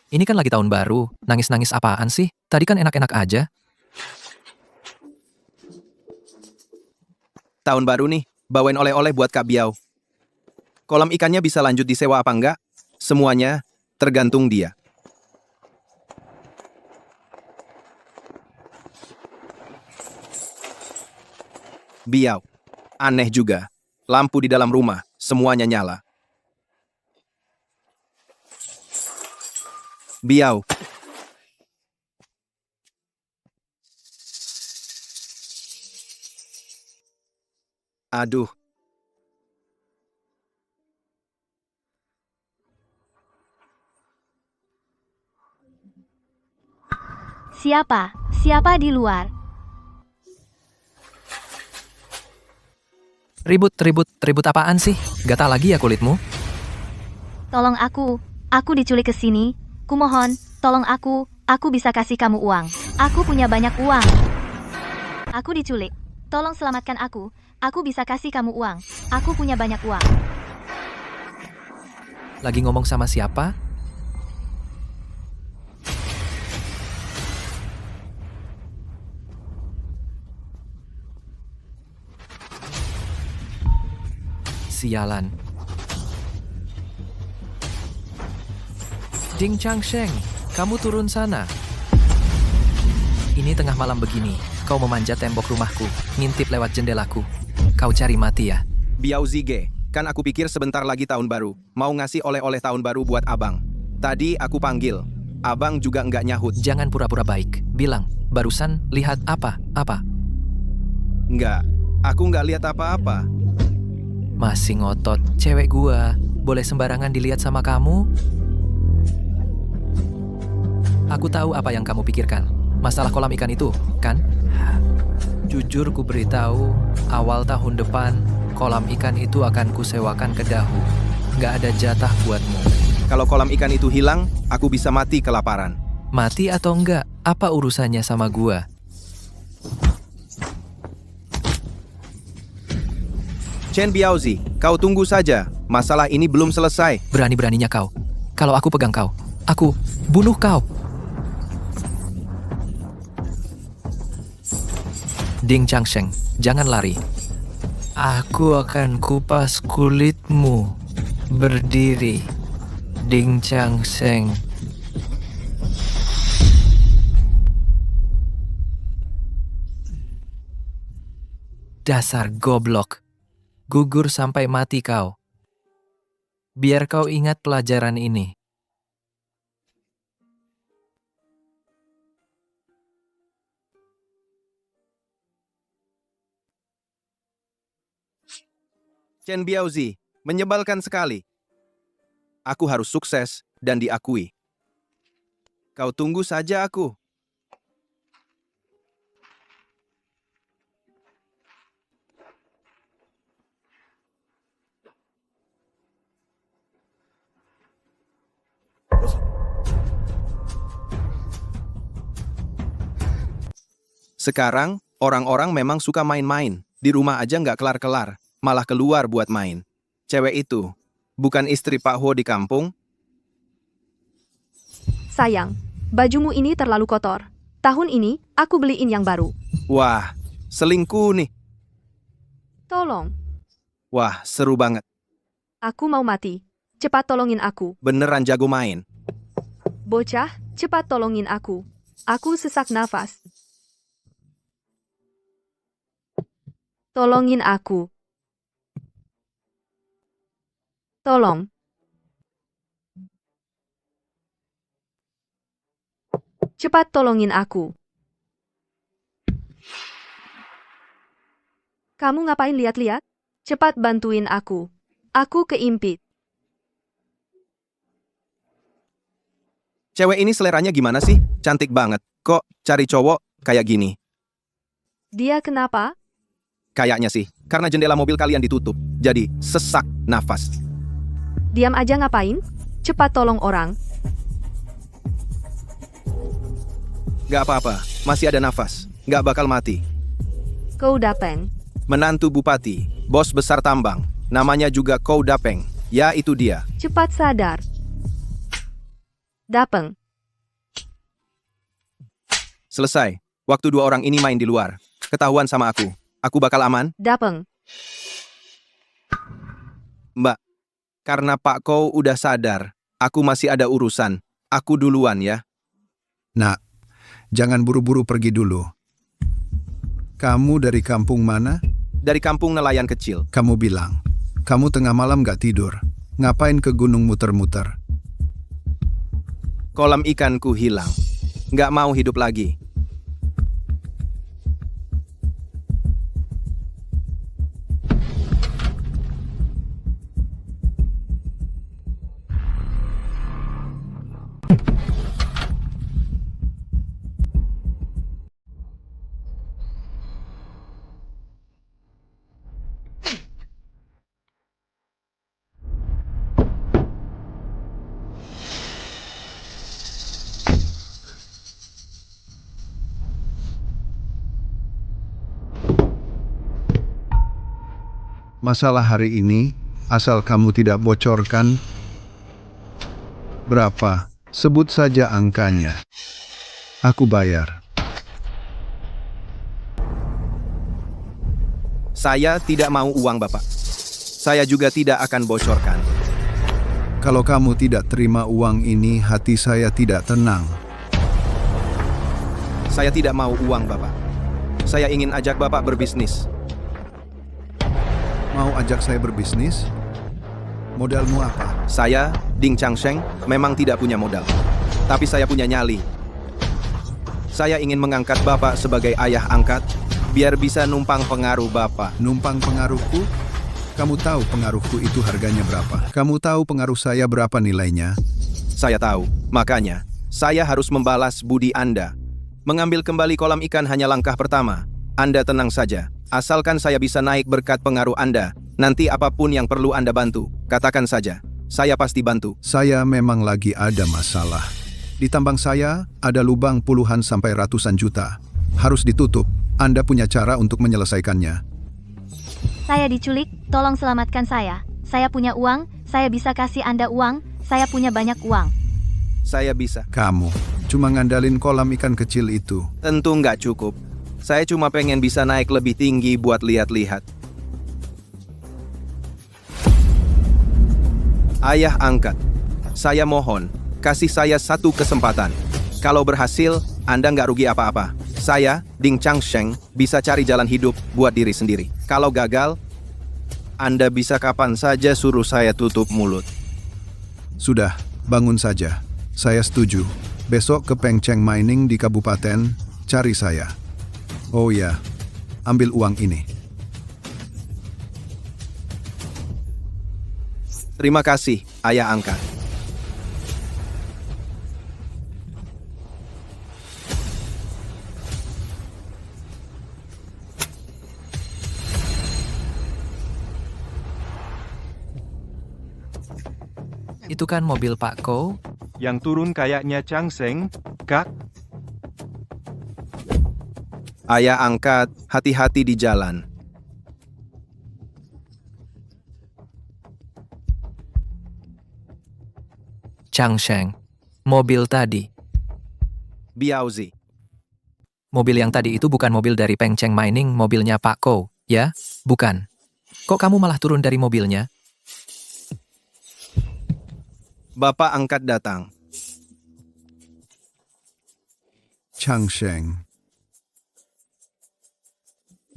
Ini kan lagi tahun baru. Nangis-nangis apaan sih? Tadi kan enak-enak aja. Tahun baru nih, bawain oleh-oleh buat Kak Biau. Kolam ikannya bisa lanjut disewa apa enggak? Semuanya tergantung dia. Biau. Aneh juga. Lampu di dalam rumah, semuanya nyala. Biau. Aduh, Siapa? Siapa di luar? Ribut apaan sih? Gatal lagi ya kulitmu? Tolong aku. Aku diculik ke sini. Kumohon, tolong aku. Aku bisa kasih kamu uang. Aku punya banyak uang. Aku diculik. Tolong selamatkan aku. Aku bisa kasih kamu uang. Aku punya banyak uang. Lagi ngomong sama siapa? Sialan. Ding Chang Sheng, kamu turun sana. Ini tengah malam begini, kau memanjat tembok rumahku, ngintip lewat jendelaku. Kau cari mati ya? Biau Zige. Kan aku pikir sebentar lagi tahun baru. Mau ngasih oleh-oleh tahun baru buat abang. Tadi aku panggil. Abang juga nggak nyahut. Jangan pura-pura baik. Bilang, barusan lihat apa? Apa? Nggak. Aku nggak lihat apa-apa. Masih ngotot, cewek gua. Boleh sembarangan dilihat sama kamu? Aku tahu apa yang kamu pikirkan. Masalah kolam ikan itu, kan? Jujur ku beritahu, awal tahun depan, kolam ikan itu akan kusewakan ke Dahu. Nggak ada jatah buatmu. Kalau kolam ikan itu hilang, aku bisa mati kelaparan. Mati atau enggak, apa urusannya sama gua? Chen Biaozi, kau tunggu saja. Masalah ini belum selesai. Berani-beraninya kau. Kalau aku pegang kau, aku bunuh kau. Ding Chang Sheng, jangan lari. Aku akan kupas kulitmu. Berdiri. Ding Chang Sheng. Dasar goblok. Gugur sampai mati kau. Biar kau ingat pelajaran ini. Chen Biaozi, menyebalkan sekali. Aku harus sukses dan diakui. Kau tunggu saja aku. Sekarang, orang-orang memang suka main-main. Di rumah aja nggak kelar-kelar, malah keluar buat main. Cewek itu, bukan istri Pak Ho di kampung? Sayang, bajumu ini terlalu kotor. Tahun ini, aku beliin yang baru. Wah, selingkuh nih. Tolong, Wah, seru banget. aku mau mati. Cepat tolongin aku. Beneran jago main. Bocah, cepat tolongin aku. Aku sesak nafas. Tolongin aku. Tolong. Cepat tolongin aku. Kamu ngapain lihat-lihat? Cepat bantuin aku. Aku keimpit. Cewek ini seleranya gimana sih? Cantik banget. Kok cari cowok kayak gini? Dia kenapa? Kayaknya sih, karena jendela mobil kalian ditutup. Jadi, sesak nafas. Diam aja ngapain? Cepat tolong orang. Gak apa-apa, masih ada nafas. Gak bakal mati. Kau Dapeng. Menantu bupati, bos besar tambang. Namanya juga Kou Dapeng. Ya, itu dia. Cepat sadar. Dapeng. Selesai. Waktu dua orang ini main di luar. Ketahuan sama aku bakal aman? Dapeng. Mbak, karena Pak Kou udah sadar, aku masih ada urusan. Aku duluan ya. Nak, jangan buru-buru pergi dulu. Kamu dari kampung mana? Dari kampung nelayan kecil. Kamu bilang, kamu tengah malam gak tidur. Ngapain ke gunung muter-muter? Kolam ikanku hilang. Nggak mau hidup lagi. Masalah hari ini, asal kamu tidak bocorkan. Berapa? Sebut saja angkanya. Aku bayar. Saya tidak mau uang Bapak. Saya juga tidak akan bocorkan. Kalau kamu tidak terima uang ini, hati saya tidak tenang. Saya tidak mau uang Bapak. Saya ingin ajak Bapak berbisnis. Mau ajak saya berbisnis? Modalmu apa? Saya, Ding Changsheng, memang tidak punya modal. Tapi saya punya nyali. Saya ingin mengangkat Bapak sebagai ayah angkat, biar bisa numpang pengaruh Bapak. Numpang pengaruhku? Kamu tahu pengaruhku itu harganya berapa? Kamu tahu pengaruh saya berapa nilainya? Saya tahu, makanya saya harus membalas budi Anda. Mengambil kembali kolam ikan hanya langkah pertama. Anda tenang saja. Asalkan saya bisa naik berkat pengaruh Anda, nanti apapun yang perlu Anda bantu, katakan saja. Saya pasti bantu. Saya memang lagi ada masalah. Di tambang saya ada lubang puluhan sampai ratusan juta. Harus ditutup. Anda punya cara untuk menyelesaikannya. Saya diculik, tolong selamatkan saya. Saya punya uang, saya bisa kasih Anda uang, saya punya banyak uang. Saya bisa. Kamu cuma ngandalin kolam ikan kecil itu. Tentu nggak cukup. Saya cuma pengen bisa naik lebih tinggi buat lihat-lihat. Ayah angkat, saya mohon, kasih saya satu kesempatan. Kalau berhasil, Anda nggak rugi apa-apa. Saya, Ding Changsheng, bisa cari jalan hidup buat diri sendiri. Kalau gagal, Anda bisa kapan saja suruh saya tutup mulut. Sudah, bangun saja. Saya setuju. Besok ke Pengcheng Mining di kabupaten, cari saya. Oh ya, ambil uang ini. Terima kasih, ayah angkat. Itu kan mobil Pak Kou. Yang turun kayaknya Changsheng, Kak. Ayah angkat, hati-hati di jalan. Changsheng. Mobil tadi. Biaozi. Mobil yang tadi itu bukan mobil dari Pengcheng Mining, mobilnya Pak Kou, ya? Bukan. Kok kamu malah turun dari mobilnya? Bapak angkat datang. Changsheng.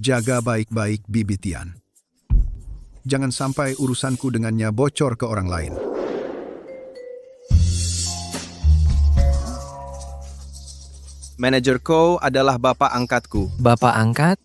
Jaga baik-baik Bibi Tian. Jangan sampai urusanku dengannya bocor ke orang lain. Manajer Kou adalah bapak angkatku. Bapak angkat?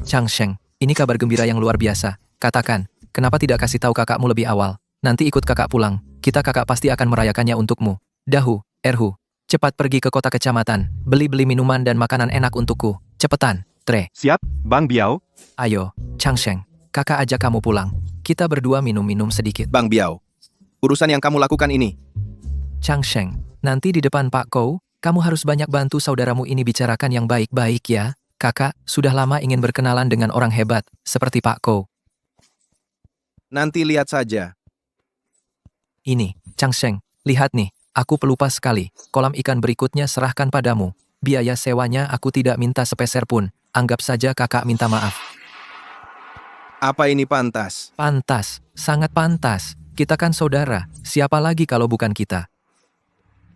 Changsheng, ini kabar gembira yang luar biasa. Katakan, kenapa tidak kasih tahu kakakmu lebih awal? Nanti ikut kakak pulang. Kakak pasti akan merayakannya untukmu. Dahu, Erhu, cepat pergi ke kota kecamatan. Beli-beli minuman dan makanan enak untukku. Cepetan, Tre. Siap, Bang Biao. Ayo, Changsheng, kakak ajak kamu pulang. Kita berdua minum-minum sedikit. Bang Biao, urusan yang kamu lakukan ini. Changsheng, nanti di depan Pak Kou, kamu harus banyak bantu saudaramu ini bicarakan yang baik-baik ya. Kakak sudah lama ingin berkenalan dengan orang hebat, seperti Pak Kou. Nanti lihat saja. Ini, Changsheng, lihat nih, Aku pelupa sekali. Kolam ikan berikutnya serahkan padamu. Biaya sewanya aku tidak minta sepeser pun. Anggap saja kakak minta maaf. Apa ini pantas? Pantas, sangat pantas. Kita kan saudara. Siapa lagi kalau bukan kita?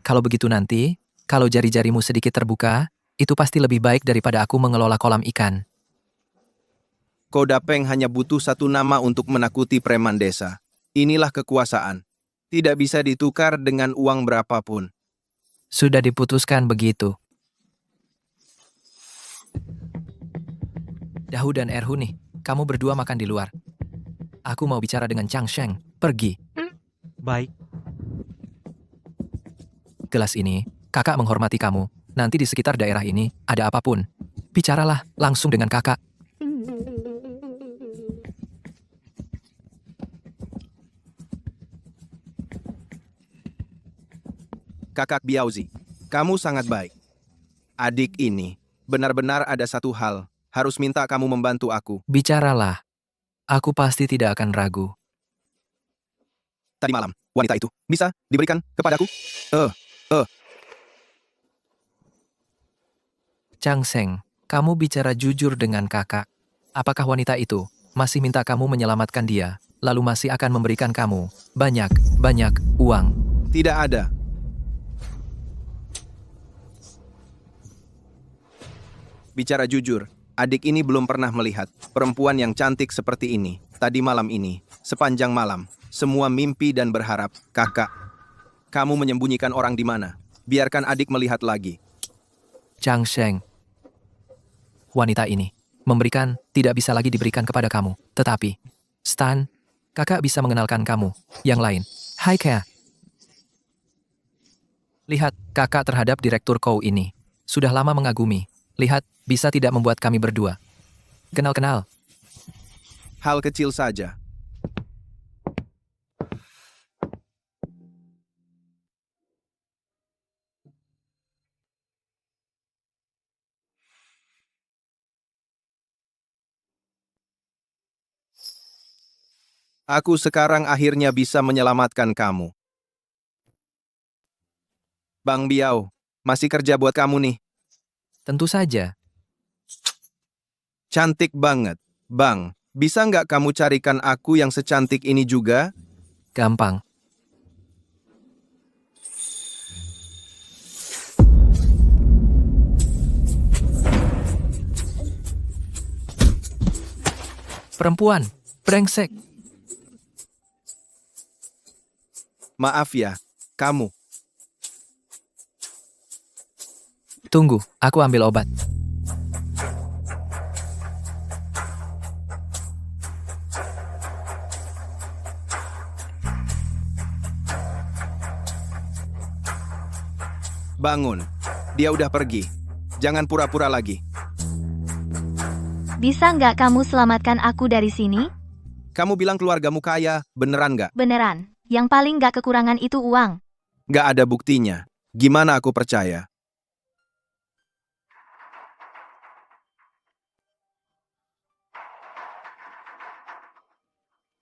Kalau begitu nanti, kalau jari-jarimu sedikit terbuka, itu pasti lebih baik daripada aku mengelola kolam ikan. Kodapeng hanya butuh satu nama untuk menakuti preman desa. Inilah kekuasaan. Tidak bisa ditukar dengan uang berapapun. Sudah diputuskan begitu. Dahu dan Erhu nih, kamu berdua makan di luar. Aku mau bicara dengan Chang Sheng. Pergi. Baik. Gelas ini, kakak menghormati kamu. Nanti di sekitar daerah ini, ada apapun. Bicaralah langsung dengan kakak. Kakak Biauzi, kamu sangat baik. Adik ini, benar-benar ada satu hal. Harus minta kamu membantu aku. Bicaralah. Aku pasti tidak akan ragu. Tadi malam, wanita itu bisa diberikan kepadaku? Chang Sheng, kamu bicara jujur dengan kakak. Apakah wanita itu masih minta kamu menyelamatkan dia, lalu masih akan memberikan kamu banyak uang? Tidak ada. Bicara jujur, adik ini belum pernah melihat perempuan yang cantik seperti ini. Tadi malam ini, sepanjang malam, semua mimpi dan berharap, kakak, kamu menyembunyikan orang di mana? Biarkan adik melihat lagi. Chang Sheng, wanita ini memberikan tidak bisa lagi diberikan kepada kamu. Tetapi, Stan, kakak bisa mengenalkan kamu. Yang lain, hai Kea. Lihat, kakak terhadap Direktur Kou ini. Sudah lama mengagumi. Lihat, bisa tidak membuat kami berdua. Kenal-kenal. Hal kecil saja. Aku sekarang akhirnya bisa menyelamatkan kamu. Bang Biao, masih kerja buat kamu nih. Tentu saja. Cantik banget. Bang, bisa nggak kamu carikan aku yang secantik ini juga? Gampang. Perempuan, brengsek. Maaf ya, kamu. Tunggu, aku ambil obat. Bangun. Dia udah pergi. Jangan pura-pura lagi. Bisa nggak kamu selamatkan aku dari sini? Kamu bilang keluargamu kaya, beneran nggak? Beneran. Yang paling nggak kekurangan itu uang. Nggak ada buktinya. Gimana aku percaya?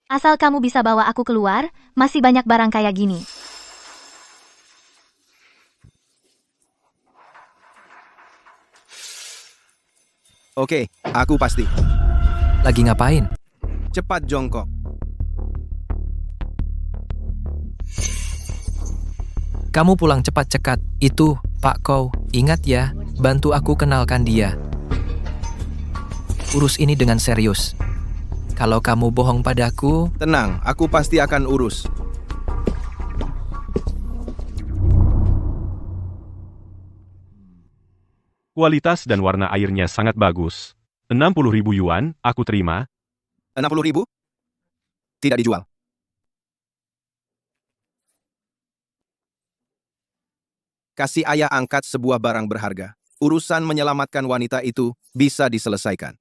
Asal kamu bisa bawa aku keluar, masih banyak barang kayak gini. Oke, aku pasti. Lagi ngapain? Cepat jongkok. Kamu pulang cepat cekat. Itu, Pak Kou. Ingat ya, bantu aku kenalkan dia. Urus ini dengan serius. Kalau kamu bohong padaku, Tenang, aku pasti akan urus. Kualitas dan warna airnya sangat bagus. 60.000 yuan, aku terima. 60.000? Tidak dijual. Kasih ayah angkat sebuah barang berharga. Urusan menyelamatkan wanita itu bisa diselesaikan.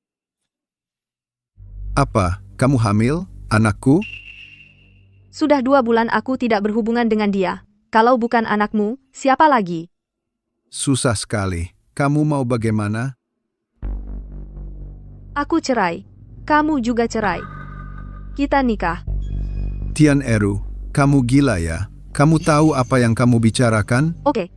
Apa, kamu hamil, anakku? Sudah 2 bulan aku tidak berhubungan dengan dia. Kalau bukan anakmu, siapa lagi? Susah sekali. Kamu mau bagaimana? Aku cerai. Kamu juga cerai. Kita nikah. Tian Eru, kamu gila ya? Kamu tahu apa yang kamu bicarakan? Oke.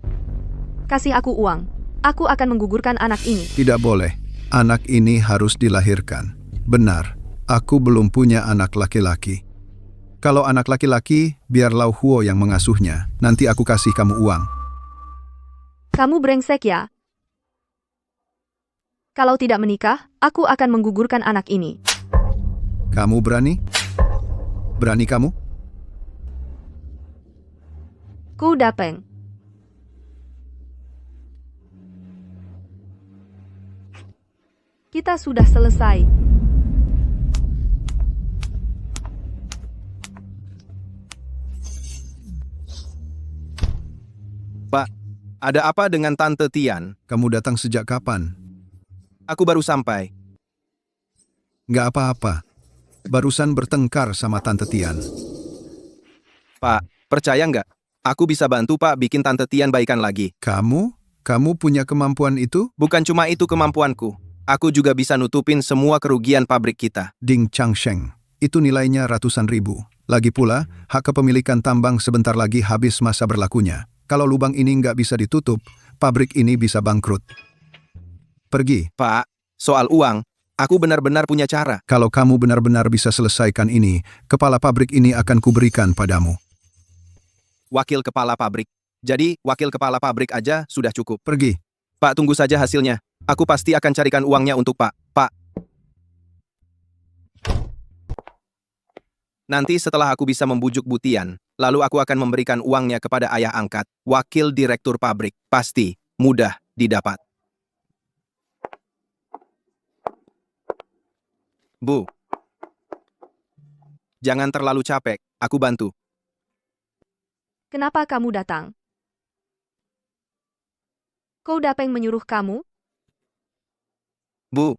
Kasih aku uang. Aku akan menggugurkan anak ini. Tidak boleh. Anak ini harus dilahirkan. Benar, aku belum punya anak laki-laki. Kalau anak laki-laki, biar Lau Huo yang mengasuhnya. Nanti aku kasih kamu uang. Kamu brengsek ya? Kalau tidak menikah, aku akan menggugurkan anak ini. Kamu berani? Berani kamu? Ku Dapeng. Kita sudah selesai. Pak, ada apa dengan Tante Tian? Kamu datang sejak kapan? Aku baru sampai. Nggak apa-apa. Barusan bertengkar sama Tante Tian. Pak, percaya nggak? Aku bisa bantu Pak bikin Tante Tian baikan lagi. Kamu? Kamu punya kemampuan itu? Bukan cuma itu kemampuanku. Aku juga bisa nutupin semua kerugian pabrik kita. Ding Changsheng. Itu nilainya ratusan ribu. Lagi pula, hak kepemilikan tambang sebentar lagi habis masa berlakunya. Kalau lubang ini nggak bisa ditutup, pabrik ini bisa bangkrut. Pergi. Pak, soal uang, aku benar-benar punya cara. Kalau kamu benar-benar bisa selesaikan ini, kepala pabrik ini akan kuberikan padamu. Wakil kepala pabrik. Jadi, wakil kepala pabrik aja sudah cukup. Pergi. Pak, tunggu saja hasilnya. Aku pasti akan carikan uangnya untuk Pak. Pak. Nanti setelah aku bisa membujuk Butian, lalu aku akan memberikan uangnya kepada ayah angkat, wakil direktur pabrik. Pasti mudah didapat. Bu, jangan terlalu capek, aku bantu. Kenapa kamu datang? Ku Dapeng menyuruh kamu? Bu,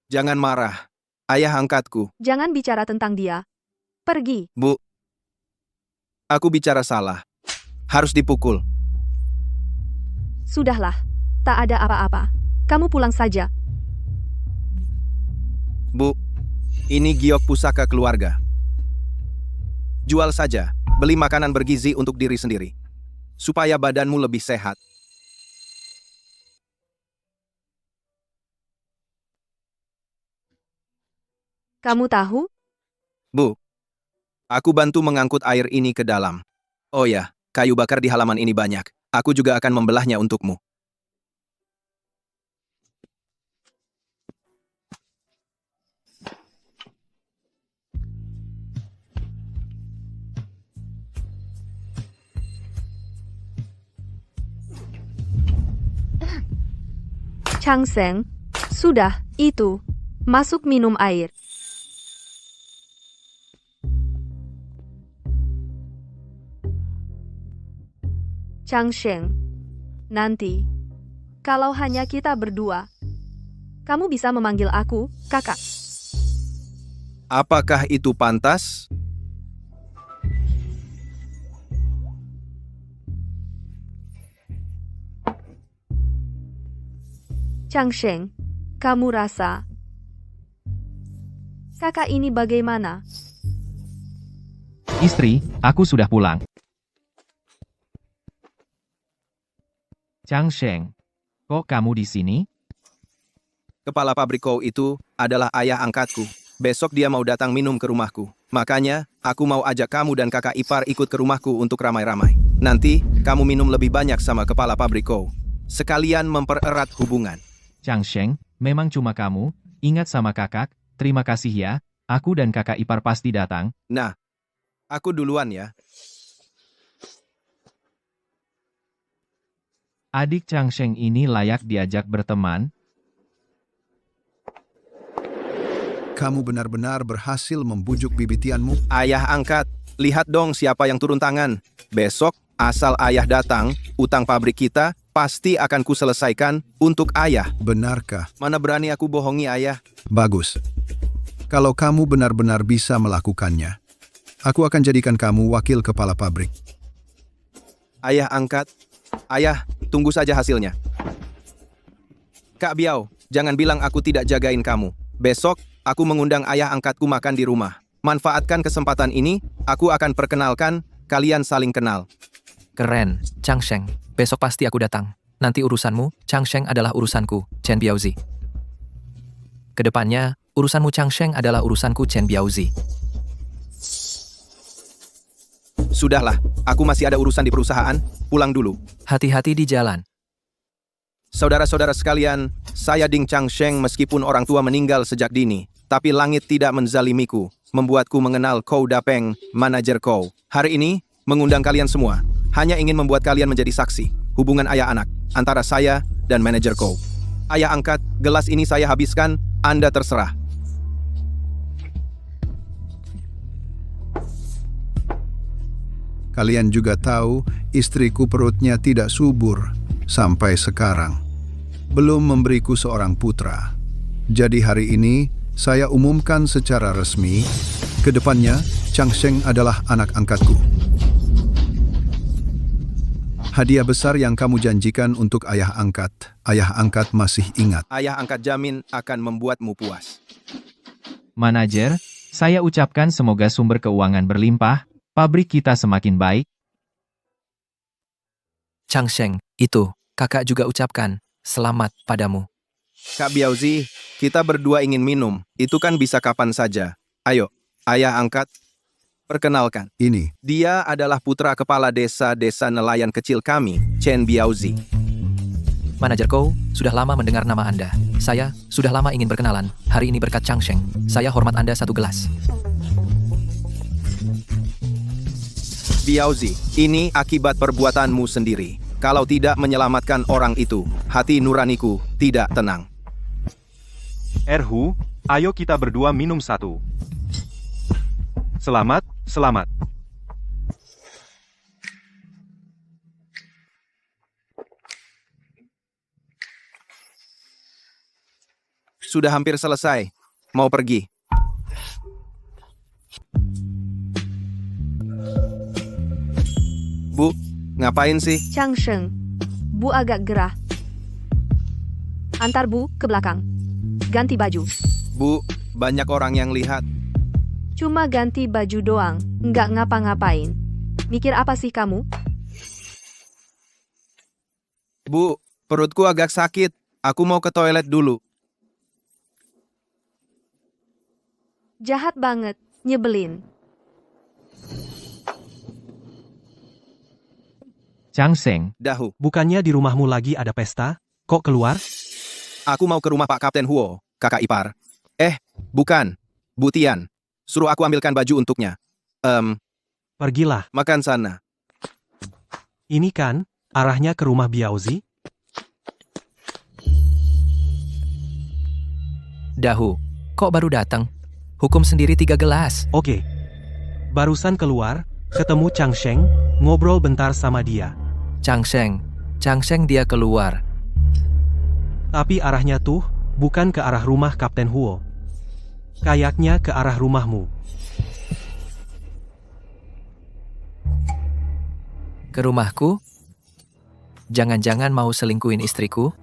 jangan marah. Ayah angkatku. Jangan bicara tentang dia. Pergi. Bu, aku bicara salah. Harus dipukul. Sudahlah. Tak ada apa-apa. Kamu pulang saja. Bu, ini giok pusaka keluarga. Jual saja, beli makanan bergizi untuk diri sendiri. Supaya badanmu lebih sehat. Kamu tahu? Bu, aku bantu mengangkut air ini ke dalam. Oh ya, kayu bakar di halaman ini banyak. Aku juga akan membelahnya untukmu. Changseng. Sudah, itu. Masuk minum air. Changsheng, nanti, kalau hanya kita berdua, kamu bisa memanggil aku, kakak. Apakah itu pantas? Changsheng, kamu rasa kakak ini bagaimana? Istri, aku sudah pulang. Changsheng, kok kamu di sini? Kepala pabrik kau itu adalah ayah angkatku. Besok dia mau datang minum ke rumahku. Makanya, aku mau ajak kamu dan kakak ipar ikut ke rumahku untuk ramai-ramai. Nanti, kamu minum lebih banyak sama kepala pabrik kau. Sekalian mempererat hubungan. Changsheng, memang cuma kamu, ingat sama kakak, terima kasih ya, aku dan kakak ipar pasti datang. Nah, aku duluan ya. Adik Changsheng ini layak diajak berteman. Kamu benar-benar berhasil membujuk bibitianmu. Ayah angkat, lihat dong siapa yang turun tangan. Besok, asal ayah datang, utang pabrik kita pasti akan kuselesaikan untuk ayah. Benarkah? Mana berani aku bohongi ayah. Bagus. Kalau kamu benar-benar bisa melakukannya, aku akan jadikan kamu wakil kepala pabrik. Ayah angkat. Ayah, tunggu saja hasilnya. Kak Biao, jangan bilang aku tidak jagain kamu. Besok, aku mengundang ayah angkatku makan di rumah. Manfaatkan kesempatan ini, aku akan perkenalkan kalian saling kenal. Keren, Chang Sheng. Besok pasti aku datang. Nanti urusanmu, Chang Sheng adalah urusanku, Chen Biaozi. Kedepannya, urusanmu Chang Sheng adalah urusanku, Chen Biaozi. Sudahlah, aku masih ada urusan di perusahaan, pulang dulu. Hati-hati di jalan. Saudara-saudara sekalian, saya Ding Chang Sheng meskipun orang tua meninggal sejak dini, tapi langit tidak menzalimiku, membuatku mengenal Kou Dapeng, manajer Kou. Hari ini, mengundang kalian semua, hanya ingin membuat kalian menjadi saksi, hubungan ayah anak, antara saya dan manajer Kou. Ayah angkat, gelas ini saya habiskan, Anda terserah. Kalian juga tahu istriku perutnya tidak subur sampai sekarang. Belum memberiku seorang putra. Jadi hari ini saya umumkan secara resmi, kedepannya Chang Sheng adalah anak angkatku. Hadiah besar yang kamu janjikan untuk ayah angkat masih ingat. Ayah angkat jamin akan membuatmu puas. Manajer, saya ucapkan semoga sumber keuangan berlimpah, pabrik kita semakin baik. Chang Sheng, itu, kakak juga ucapkan, selamat padamu. Kak Biaozi, kita berdua ingin minum, itu kan bisa kapan saja. Ayo, ayah angkat, perkenalkan. Ini, Dia adalah putra kepala desa nelayan kecil kami, Chen Biaozi. Manajer Kou, sudah lama mendengar nama Anda. Saya, sudah lama ingin berkenalan. Hari ini berkat Chang Sheng, saya hormat Anda satu gelas. Biaozi, ini akibat perbuatanmu sendiri. Kalau tidak menyelamatkan orang itu, hati nuraniku tidak tenang. Erhu, ayo kita berdua minum satu. Selamat, selamat. Sudah hampir selesai. Mau pergi. Bu, ngapain sih? Chang Sheng. Bu agak gerah. Antar Bu ke belakang. Ganti baju. Bu, banyak orang yang lihat. Cuma ganti baju doang, nggak ngapa-ngapain. Mikir apa sih kamu? Bu, perutku agak sakit. Aku mau ke toilet dulu. Jahat banget, nyebelin. Chang Sheng, Dahu, Bukannya di rumahmu lagi ada pesta? Kok keluar? aku mau ke rumah Pak Kapten Huo, kakak ipar. Bukan. Bu Tian, suruh aku ambilkan baju untuknya. Pergilah. Makan sana. Ini kan, arahnya ke rumah Biaozi? Dahu, kok baru datang? Hukum sendiri 3 gelas. Oke. Barusan keluar, ketemu Chang Sheng, ngobrol bentar sama dia. Chang Sheng dia keluar. Tapi arahnya tuh, bukan ke arah rumah Kapten Huo. Kayaknya ke arah rumahmu. Ke rumahku? Jangan-jangan mau selingkuhin istriku?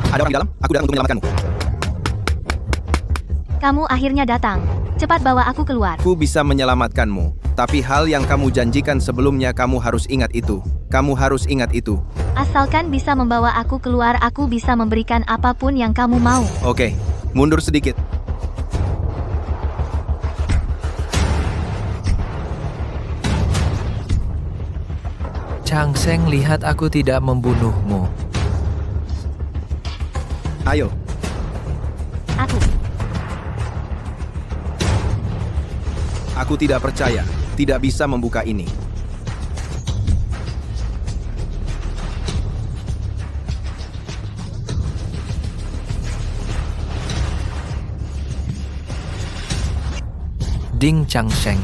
Ada orang di dalam? Aku datang untuk menyelamatkanmu. Kamu akhirnya datang. Cepat bawa aku keluar. Aku bisa menyelamatkanmu. Tapi hal yang kamu janjikan sebelumnya kamu harus ingat itu. Kamu harus ingat itu. Asalkan bisa membawa aku keluar, aku bisa memberikan apapun yang kamu mau. Oke, mundur sedikit. Chang Sheng lihat aku tidak membunuhmu. Ayo, aku tidak percaya. Tidak bisa membuka ini. Ding Chang Sheng.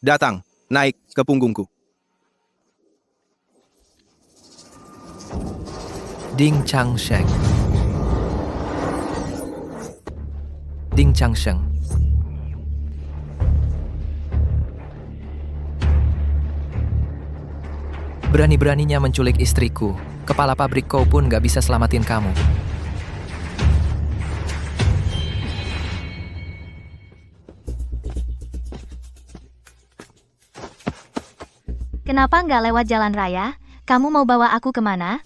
Datang, naik ke punggungku. Ding Chang Sheng. Ding Changsheng. Berani-beraninya menculik istriku. Kepala pabrik kau pun gak bisa selamatin kamu. Kenapa nggak lewat jalan raya? Kamu mau bawa aku kemana?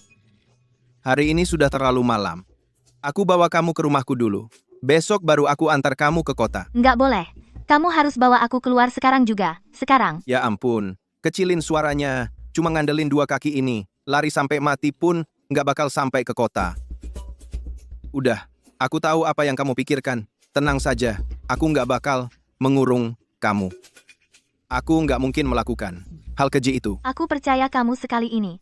Hari ini sudah terlalu malam. Aku bawa kamu ke rumahku dulu. Besok baru aku antar kamu ke kota. Nggak boleh. Kamu harus bawa aku keluar sekarang juga. Sekarang. Ya ampun, kecilin suaranya. Cuma ngandelin 2 kaki ini. Lari sampai mati pun nggak bakal sampai ke kota. Udah, aku tahu apa yang kamu pikirkan. Tenang saja, aku nggak bakal mengurung kamu. Aku nggak mungkin melakukan hal keji itu. Aku percaya kamu sekali ini.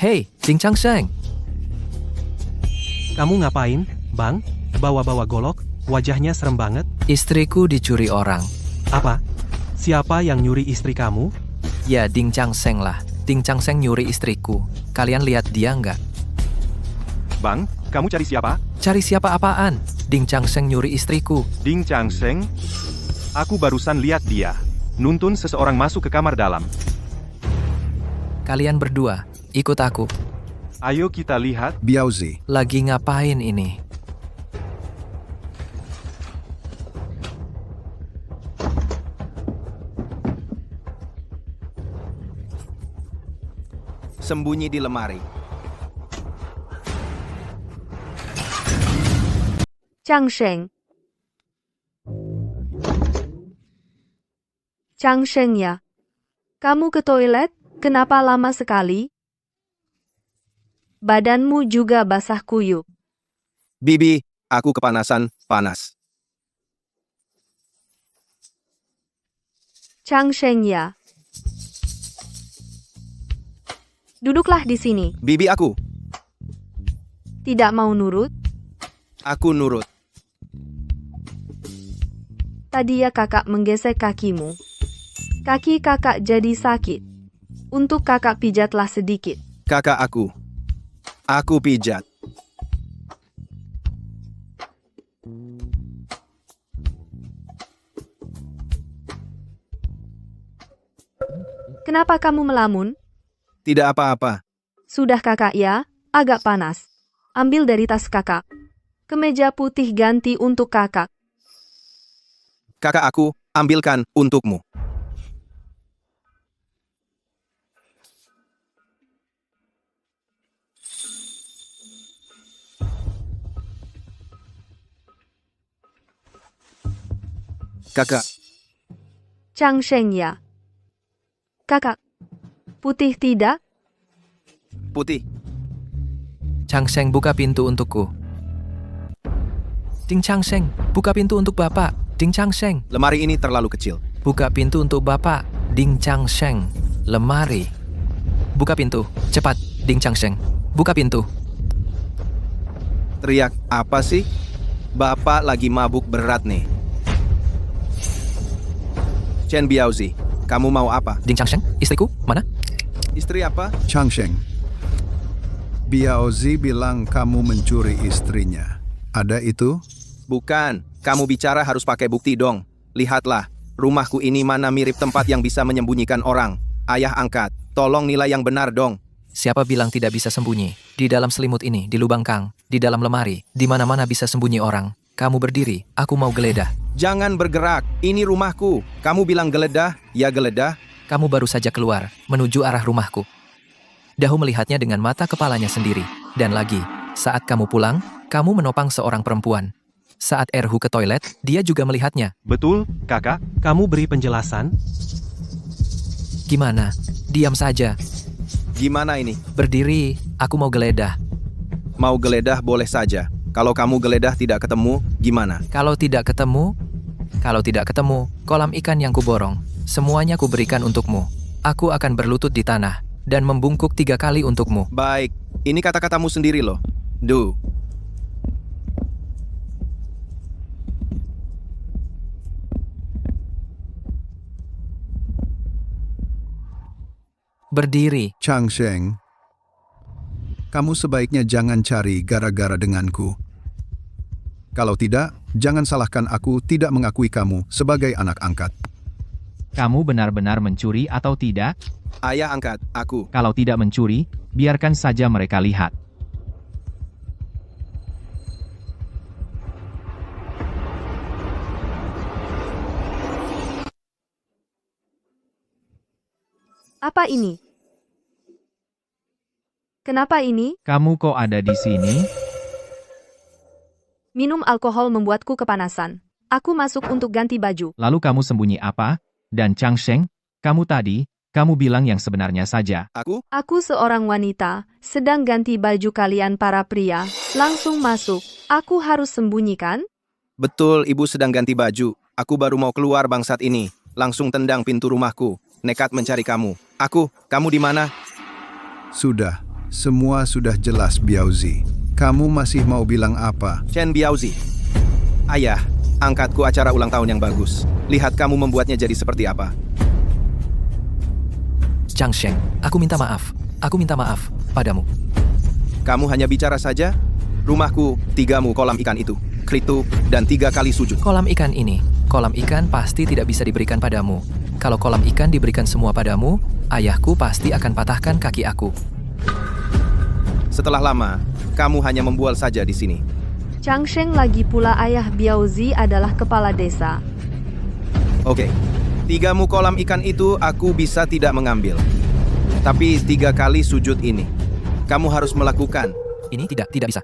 Hei, Ding Changsheng. Kamu ngapain, Bang? Bawa-bawa golok, wajahnya serem banget. Istriku dicuri orang. Apa? Siapa yang nyuri istri kamu? Ya, Ding Changsheng lah. Ding Changsheng nyuri istriku. Kalian lihat dia nggak? Bang, kamu cari siapa? Cari siapa apaan? Ding Changsheng nyuri istriku. Ding Changsheng? Aku barusan lihat dia. Nuntun seseorang masuk ke kamar dalam. Kalian berdua, ikut aku. Ayo kita lihat. Biaozi, Lagi ngapain ini? Sembunyi di lemari. Changsheng. Changsheng ya. Kamu ke toilet? Kenapa lama sekali? Badanmu juga basah kuyup. Bibi, aku kepanasan, panas. Changsheng ya. Duduklah di sini. Bibi aku. Tidak mau nurut? Aku nurut. Tadi ya kakak menggesek kakimu. Kaki kakak jadi sakit. Untuk kakak pijatlah sedikit. Kakak aku. Aku pijat. Kenapa kamu melamun? Tidak apa-apa. Sudah kakak ya, agak panas. Ambil dari tas kakak. Kemeja putih ganti untuk kakak. Kakak aku, ambilkan untukmu. Kakak, Changsheng ya. Kakak, putih tidak? putih. Changsheng, buka pintu untukku. Ding Changsheng, buka pintu untuk Bapak. Ding Changsheng, Lemari ini terlalu kecil. buka pintu untuk Bapak. Ding Changsheng, lemari. Buka pintu, cepat. Ding Changsheng, buka pintu. Teriak apa sih? Bapak lagi mabuk berat nih. Chen Biaozi, kamu mau apa? Ding Changsheng, istriku, mana? Istri apa? Changsheng. Biaozi bilang kamu mencuri istrinya. Ada itu? Bukan, kamu bicara harus pakai bukti dong. Lihatlah, rumahku ini mana mirip tempat yang bisa menyembunyikan orang. Ayah angkat, tolong nilai yang benar dong. Siapa bilang tidak bisa sembunyi? Di dalam selimut ini, di lubang kang, di dalam lemari, di mana-mana bisa sembunyi orang. Kamu berdiri, aku mau geledah. Jangan bergerak, ini rumahku. Kamu bilang geledah, ya geledah. Kamu baru saja keluar, menuju arah rumahku. Dahu melihatnya dengan mata kepalanya sendiri. Dan lagi, saat kamu pulang, kamu menopang seorang perempuan. Saat Erhu ke toilet, dia juga melihatnya. Betul, kakak? Kamu beri penjelasan. Gimana? Diam saja. Gimana ini? Berdiri, aku mau geledah. Mau geledah boleh saja. Kalau kamu geledah tidak ketemu, gimana? Kalau tidak ketemu, kolam ikan yang kuborong, semuanya kuberikan untukmu. Aku akan berlutut di tanah, dan membungkuk 3 kali untukmu. Baik, ini kata-katamu sendiri loh. Du. Berdiri. Chang Sheng, kamu sebaiknya jangan cari gara-gara denganku. Kalau tidak, jangan salahkan aku tidak mengakui kamu sebagai anak angkat. Kamu benar-benar mencuri atau tidak? Ayah angkat, aku. Kalau tidak mencuri, biarkan saja mereka lihat. Apa ini? Kenapa ini? Kamu kok ada di sini? Minum alkohol membuatku kepanasan. Aku masuk untuk ganti baju. Lalu kamu sembunyi apa? Dan Chang Sheng, kamu bilang yang sebenarnya saja. Aku? Aku seorang wanita, sedang ganti baju kalian para pria. Langsung masuk. Aku harus sembunyikan? Betul, ibu sedang ganti baju. Aku baru mau keluar bangsat ini. Langsung tendang pintu rumahku. Nekat mencari kamu. Kamu di mana? Sudah, semua sudah jelas, Biaozi. Kamu masih mau bilang apa? Chen Biaozi. Ayah, angkatku acara ulang tahun yang bagus. Lihat kamu membuatnya jadi seperti apa. Chang Sheng, aku minta maaf. Aku minta maaf padamu. Kamu hanya bicara saja? Rumahku, 3 kolam ikan itu. Kritu, dan 3 kali sujud. Kolam ikan pasti tidak bisa diberikan padamu. Kalau kolam ikan diberikan semua padamu, ayahku pasti akan patahkan kaki aku. Setelah lama, kamu hanya membual saja di sini. Chang Sheng lagi pula ayah Biaozi adalah kepala desa. Oke, 3 kolam ikan itu aku bisa tidak mengambil. Tapi 3 kali sujud ini, kamu harus melakukan. Ini tidak bisa.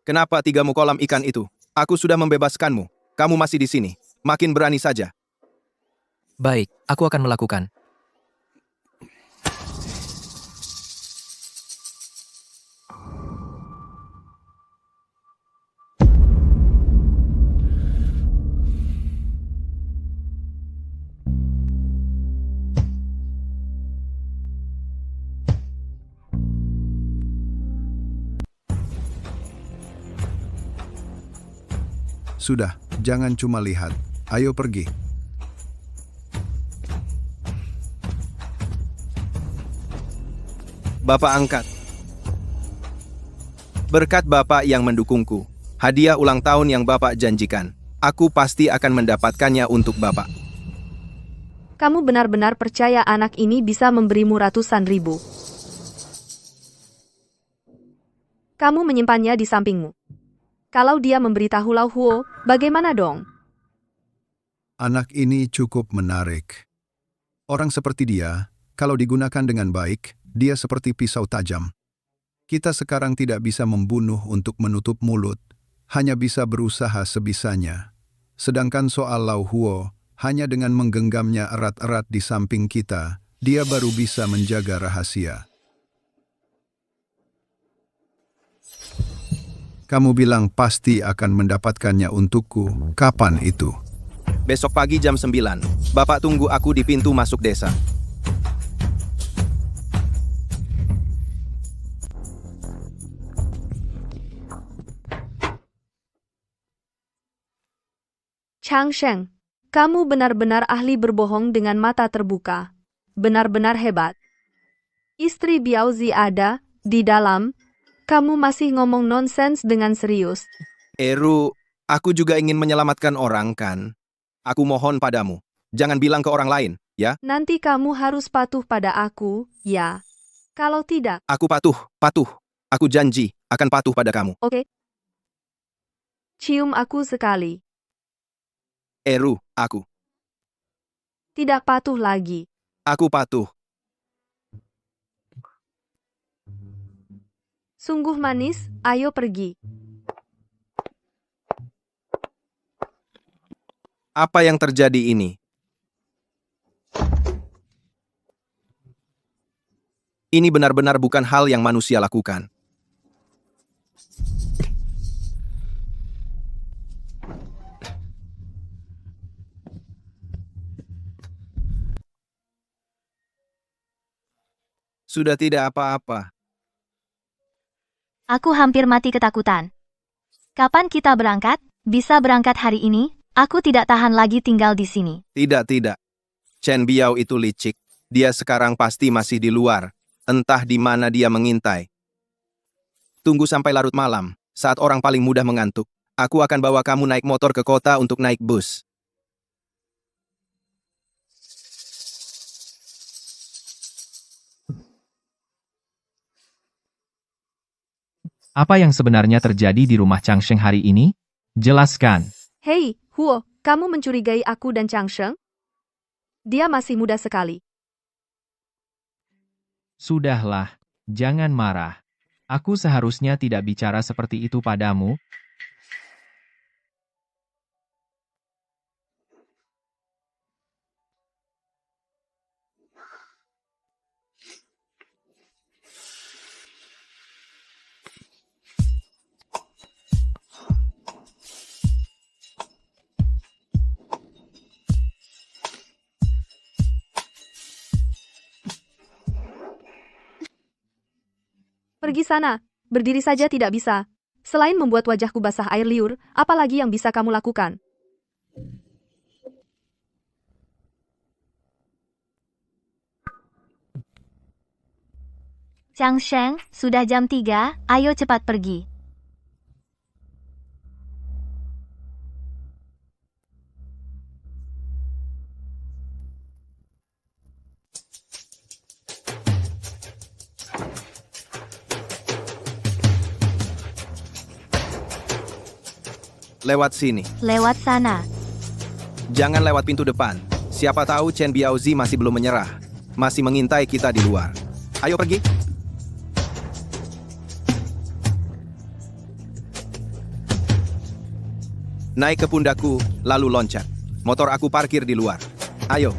Kenapa 3 kolam ikan itu? Aku sudah membebaskanmu. Kamu masih di sini. Makin berani saja. Baik, aku akan melakukan. Sudah, jangan cuma lihat. Ayo pergi. Bapak angkat. Berkat Bapak yang mendukungku, hadiah ulang tahun yang Bapak janjikan, aku pasti akan mendapatkannya untuk Bapak. Kamu benar-benar percaya anak ini bisa memberimu ratusan ribu. Kamu menyimpannya di sampingmu. Kalau dia memberitahu Lau Huo, bagaimana dong? Anak ini cukup menarik. Orang seperti dia, kalau digunakan dengan baik, dia seperti pisau tajam. Kita sekarang tidak bisa membunuh untuk menutup mulut, hanya bisa berusaha sebisanya. Sedangkan soal Lau Huo, hanya dengan menggenggamnya erat-erat di samping kita, dia baru bisa menjaga rahasia. Kamu bilang pasti akan mendapatkannya untukku. Kapan itu? Besok pagi jam 9, Bapak tunggu aku di pintu masuk desa. Chang Sheng, kamu benar-benar ahli berbohong dengan mata terbuka. Benar-benar hebat. Istri Biaozi ada di dalam. Kamu masih ngomong nonsens dengan serius. Eru, aku juga ingin menyelamatkan orang kan? Aku mohon padamu, jangan bilang ke orang lain, ya? Nanti kamu harus patuh pada aku, ya. Kalau tidak, Aku patuh. Aku janji akan patuh pada kamu. oke? Cium aku sekali. Eru, aku. Tidak patuh lagi. Aku patuh. Sungguh manis, ayo pergi. Apa yang terjadi ini? Ini benar-benar bukan hal yang manusia lakukan. Sudah tidak apa-apa. Aku hampir mati ketakutan. Kapan kita berangkat? Bisa berangkat hari ini? Aku tidak tahan lagi tinggal di sini. Tidak. Chen Biao itu licik. Dia sekarang pasti masih di luar. Entah di mana dia mengintai. Tunggu sampai larut malam, saat orang paling mudah mengantuk. Aku akan bawa kamu naik motor ke kota untuk naik bus. Apa yang sebenarnya terjadi di rumah Changsheng hari ini? Jelaskan. Hei, Huo, kamu mencurigai aku dan Changsheng? Dia masih muda sekali. Sudahlah, jangan marah. Aku seharusnya tidak bicara seperti itu padamu. Pergi sana, berdiri saja tidak bisa. Selain membuat wajahku basah air liur, apalagi yang bisa kamu lakukan? Changsheng, sudah jam 3, ayo cepat pergi. Lewat sini. Lewat sana. Jangan lewat pintu depan. Siapa tahu Chen Biaozi masih belum menyerah. Masih mengintai kita di luar. Ayo pergi. Naik ke pundakku, lalu loncat. Motor aku parkir di luar. Ayo.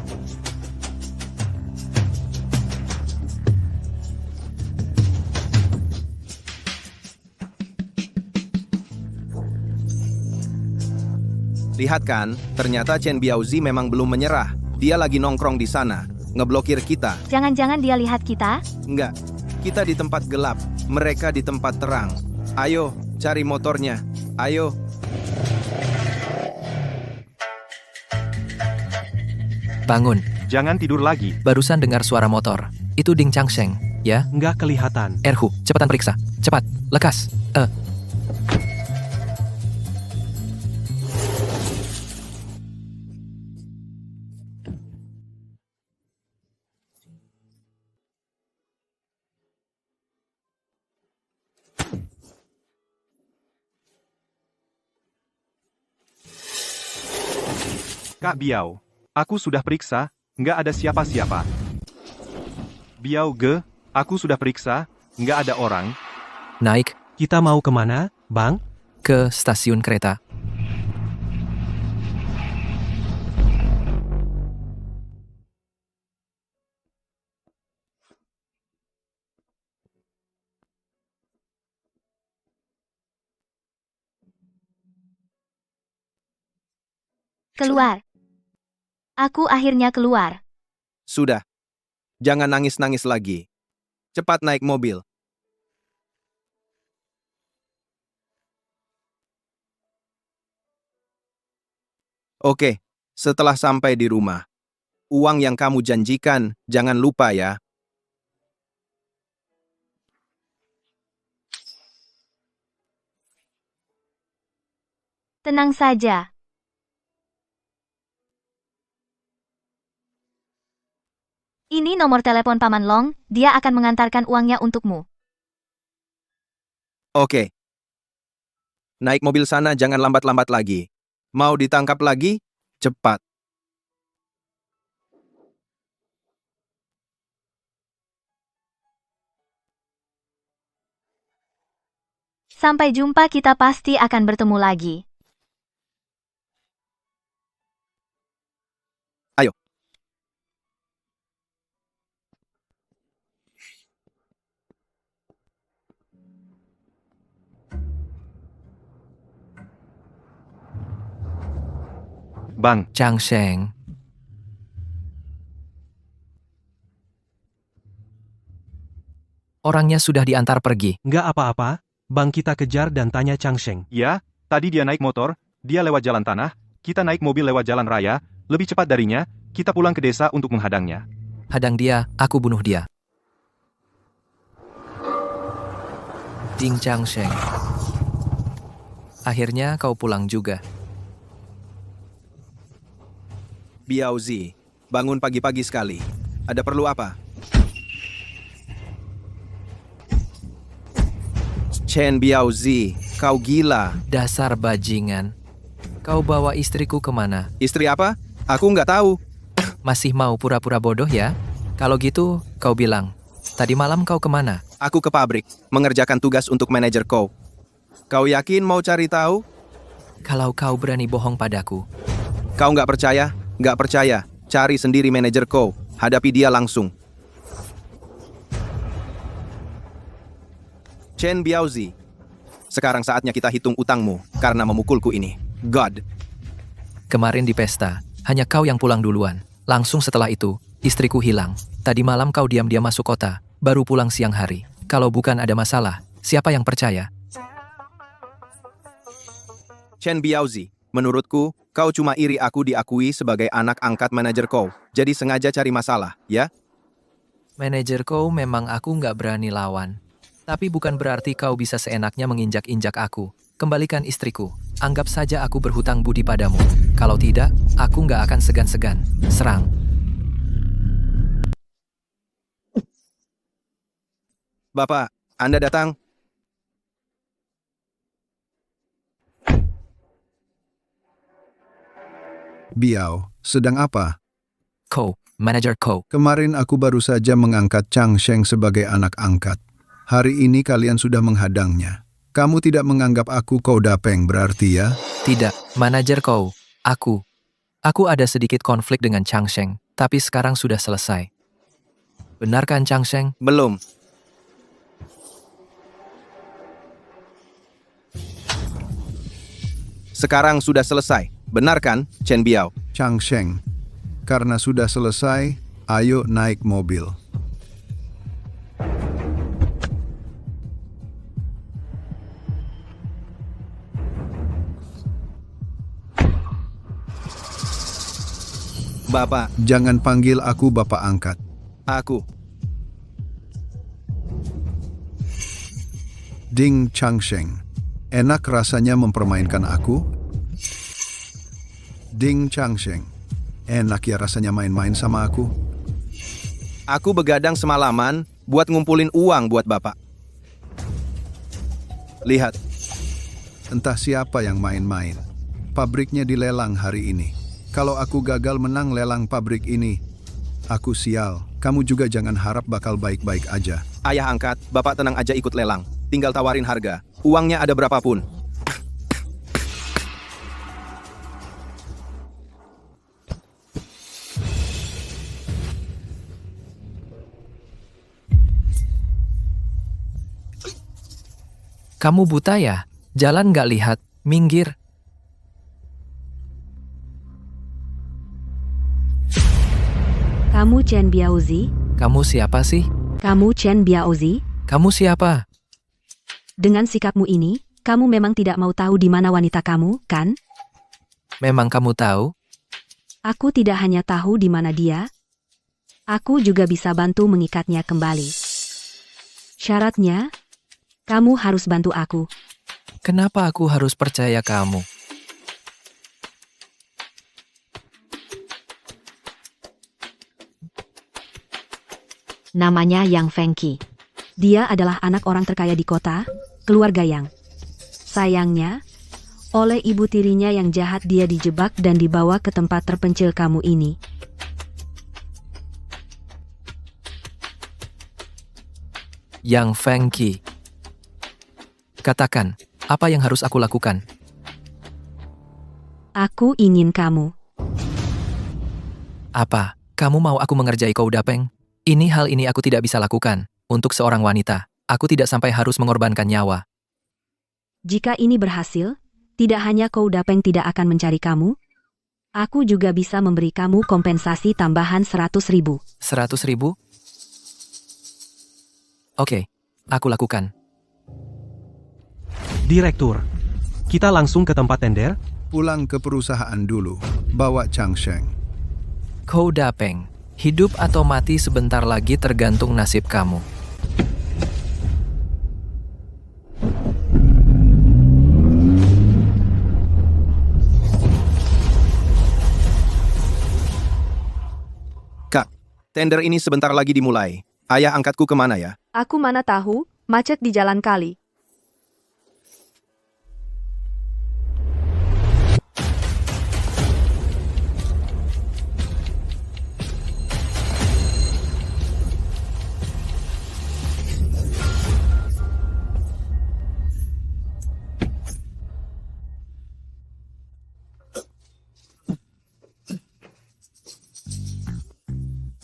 Lihat kan, ternyata Chen Biaozi memang belum menyerah. Dia lagi nongkrong di sana, ngeblokir kita. Jangan-jangan dia lihat kita? Enggak, kita di tempat gelap, mereka di tempat terang. Ayo, cari motornya. Ayo. Bangun, Jangan tidur lagi. barusan dengar suara motor. Itu Ding Changsheng, ya? Nggak kelihatan. Erhu, cepetan periksa. Cepat, lekas. Kak Biao, aku sudah periksa, nggak ada siapa-siapa. Biao Ge, aku sudah periksa, nggak ada orang. Naik Kita mau kemana, Bang? ke stasiun kereta. Keluar. Aku akhirnya keluar. Sudah. Jangan nangis-nangis lagi. Cepat naik mobil. Oke, setelah sampai di rumah. Uang yang kamu janjikan, jangan lupa ya. Tenang saja. Ini nomor telepon Paman Long, dia akan mengantarkan uangnya untukmu. Oke. Naik mobil sana, jangan lambat-lambat lagi. Mau ditangkap lagi? Cepat. Sampai jumpa, kita pasti akan bertemu lagi. Ayo. Bang, Changsheng, orangnya sudah diantar pergi. Nggak apa-apa, Bang, kita kejar dan tanya Changsheng. ya, tadi dia naik motor, dia lewat jalan tanah, kita naik mobil lewat jalan raya, lebih cepat darinya, kita pulang ke desa untuk menghadangnya. Hadang dia, aku bunuh dia. Ding Changsheng. Akhirnya kau pulang juga. Biao Zi, bangun pagi-pagi sekali. Ada perlu apa? Chen Biao Zi, kau gila. Dasar bajingan. Kau bawa istriku kemana? Istri apa? Aku nggak tahu. Masih mau pura-pura bodoh ya? Kalau gitu, kau bilang. Tadi malam kau kemana? Aku ke pabrik, mengerjakan tugas untuk manajer kau. Kau yakin mau cari tahu? Kalau kau berani bohong padaku. Kau nggak percaya? Nggak percaya. Cari sendiri manajer kau. Hadapi dia langsung. Chen Biaozi, sekarang saatnya kita hitung utangmu karena memukulku ini. God. Kemarin di pesta, hanya kau yang pulang duluan. Langsung setelah itu, istriku hilang. Tadi malam kau diam-diam masuk kota, baru pulang siang hari. Kalau bukan ada masalah, siapa yang percaya? Chen Biaozi, menurutku, kau cuma iri aku diakui sebagai anak angkat manajer kau. Jadi sengaja cari masalah, ya? Manajer kau memang aku nggak berani lawan. Tapi bukan berarti kau bisa seenaknya menginjak-injak aku. Kembalikan istriku. Anggap saja aku berhutang budi padamu. Kalau tidak, aku nggak akan segan-segan. Serang. Bapak, Anda datang. Biao, sedang apa? Kau, manajer kau. Kemarin aku baru saja mengangkat Chang Sheng sebagai anak angkat. Hari ini kalian sudah menghadangnya. Kamu tidak menganggap aku Kou Dapeng berarti ya? Tidak, manajer kau. Aku. Aku ada sedikit konflik dengan Chang Sheng, tapi sekarang sudah selesai. Benar kan Chang Sheng? Belum. Sekarang sudah selesai. Benar kan, Chen Biao? Chang Sheng, karena sudah selesai, ayo naik mobil. Bapak, Jangan panggil aku bapak angkat. aku. Ding Chang Sheng, enak rasanya mempermainkan aku? Ding Chang Sheng, enak ya rasanya main-main sama aku? Aku begadang semalaman buat ngumpulin uang buat Bapak. Lihat, Entah siapa yang main-main. Pabriknya dilelang hari ini. Kalau aku gagal menang lelang pabrik ini, aku sial. Kamu juga jangan harap bakal baik-baik aja. ayah angkat, Bapak tenang aja ikut lelang. Tinggal tawarin harga. Uangnya ada berapapun. Kamu buta ya? Jalan nggak lihat? Minggir. Kamu Chen Biaozi? Kamu siapa sih? Kamu Chen Biaozi? Kamu siapa? Dengan sikapmu ini, kamu memang tidak mau tahu di mana wanita kamu, kan? Memang kamu tahu? Aku tidak hanya tahu di mana dia, aku juga bisa bantu mengikatnya kembali. Syaratnya, kamu harus bantu aku. Kenapa aku harus percaya kamu? Namanya Yang Fengqi. Dia adalah anak orang terkaya di kota, keluarga Yang. Sayangnya, oleh ibu tirinya yang jahat dia dijebak dan dibawa ke tempat terpencil kamu ini. Yang Fengqi. Katakan, apa yang harus aku lakukan? Aku ingin kamu. Apa? Kamu mau aku mengerjai Kou Dapeng? Hal ini aku tidak bisa lakukan. Untuk seorang wanita, aku tidak sampai harus mengorbankan nyawa. Jika ini berhasil, tidak hanya Kou Dapeng tidak akan mencari kamu, aku juga bisa memberi kamu kompensasi tambahan 100.000. 100.000? Oke, aku lakukan. Direktur, kita langsung ke tempat tender? Pulang ke perusahaan dulu, bawa Chang Sheng. Kou Dapeng, Hidup atau mati sebentar lagi tergantung nasib kamu. Kak, tender ini sebentar lagi dimulai. Ayah angkatku kemana ya? Aku mana tahu, macet di jalan kali.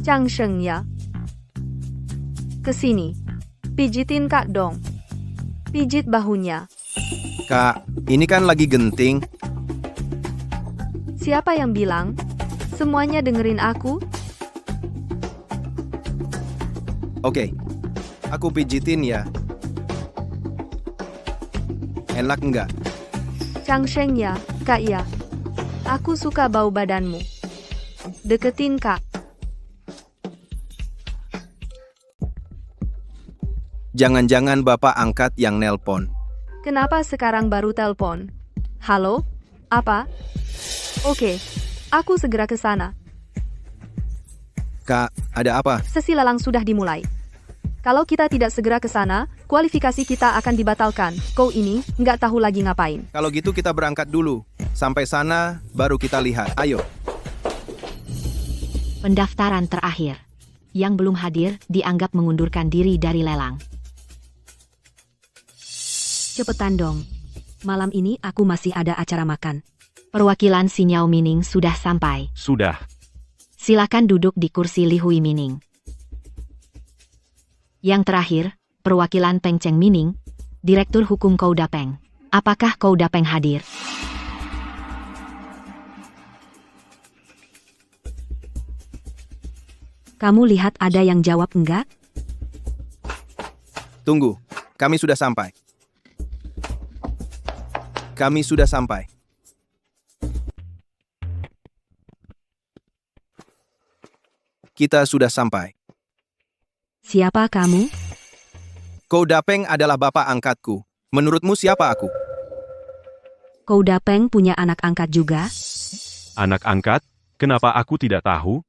Chang Sheng ya. Kesini. Pijitin Kak dong. Pijit bahunya. Kak, ini kan lagi genting. Siapa yang bilang? Semuanya dengerin aku? Oke, aku pijitin ya. Enak nggak? Chang Sheng ya, Kak ya. Aku suka bau badanmu. Deketin Kak. Jangan-jangan bapak angkat yang nelpon. Kenapa sekarang baru telepon? Halo? Apa? Oke, aku segera ke sana. Kak, ada apa? Sesi lelang sudah dimulai. Kalau kita tidak segera ke sana, kualifikasi kita akan dibatalkan. Kau ini nggak tahu lagi ngapain. Kalau gitu kita berangkat dulu. Sampai sana, baru kita lihat. Ayo. Pendaftaran terakhir. Yang belum hadir dianggap mengundurkan diri dari lelang. Cepetan dong. Malam ini aku masih ada acara makan. Perwakilan Sinyao Mining sudah sampai. Sudah. Silakan duduk di kursi Li Hui Mining. Yang terakhir, perwakilan Peng Cheng Mining, Direktur Hukum Kou Dapeng. Apakah Kou Dapeng hadir? Kamu lihat ada yang jawab enggak? Tunggu, kami sudah sampai. Kami sudah sampai. Kita sudah sampai. Siapa kamu? Kou Dapeng adalah bapak angkatku. Menurutmu siapa aku? Kou Dapeng punya anak angkat juga? Anak angkat? Kenapa aku tidak tahu?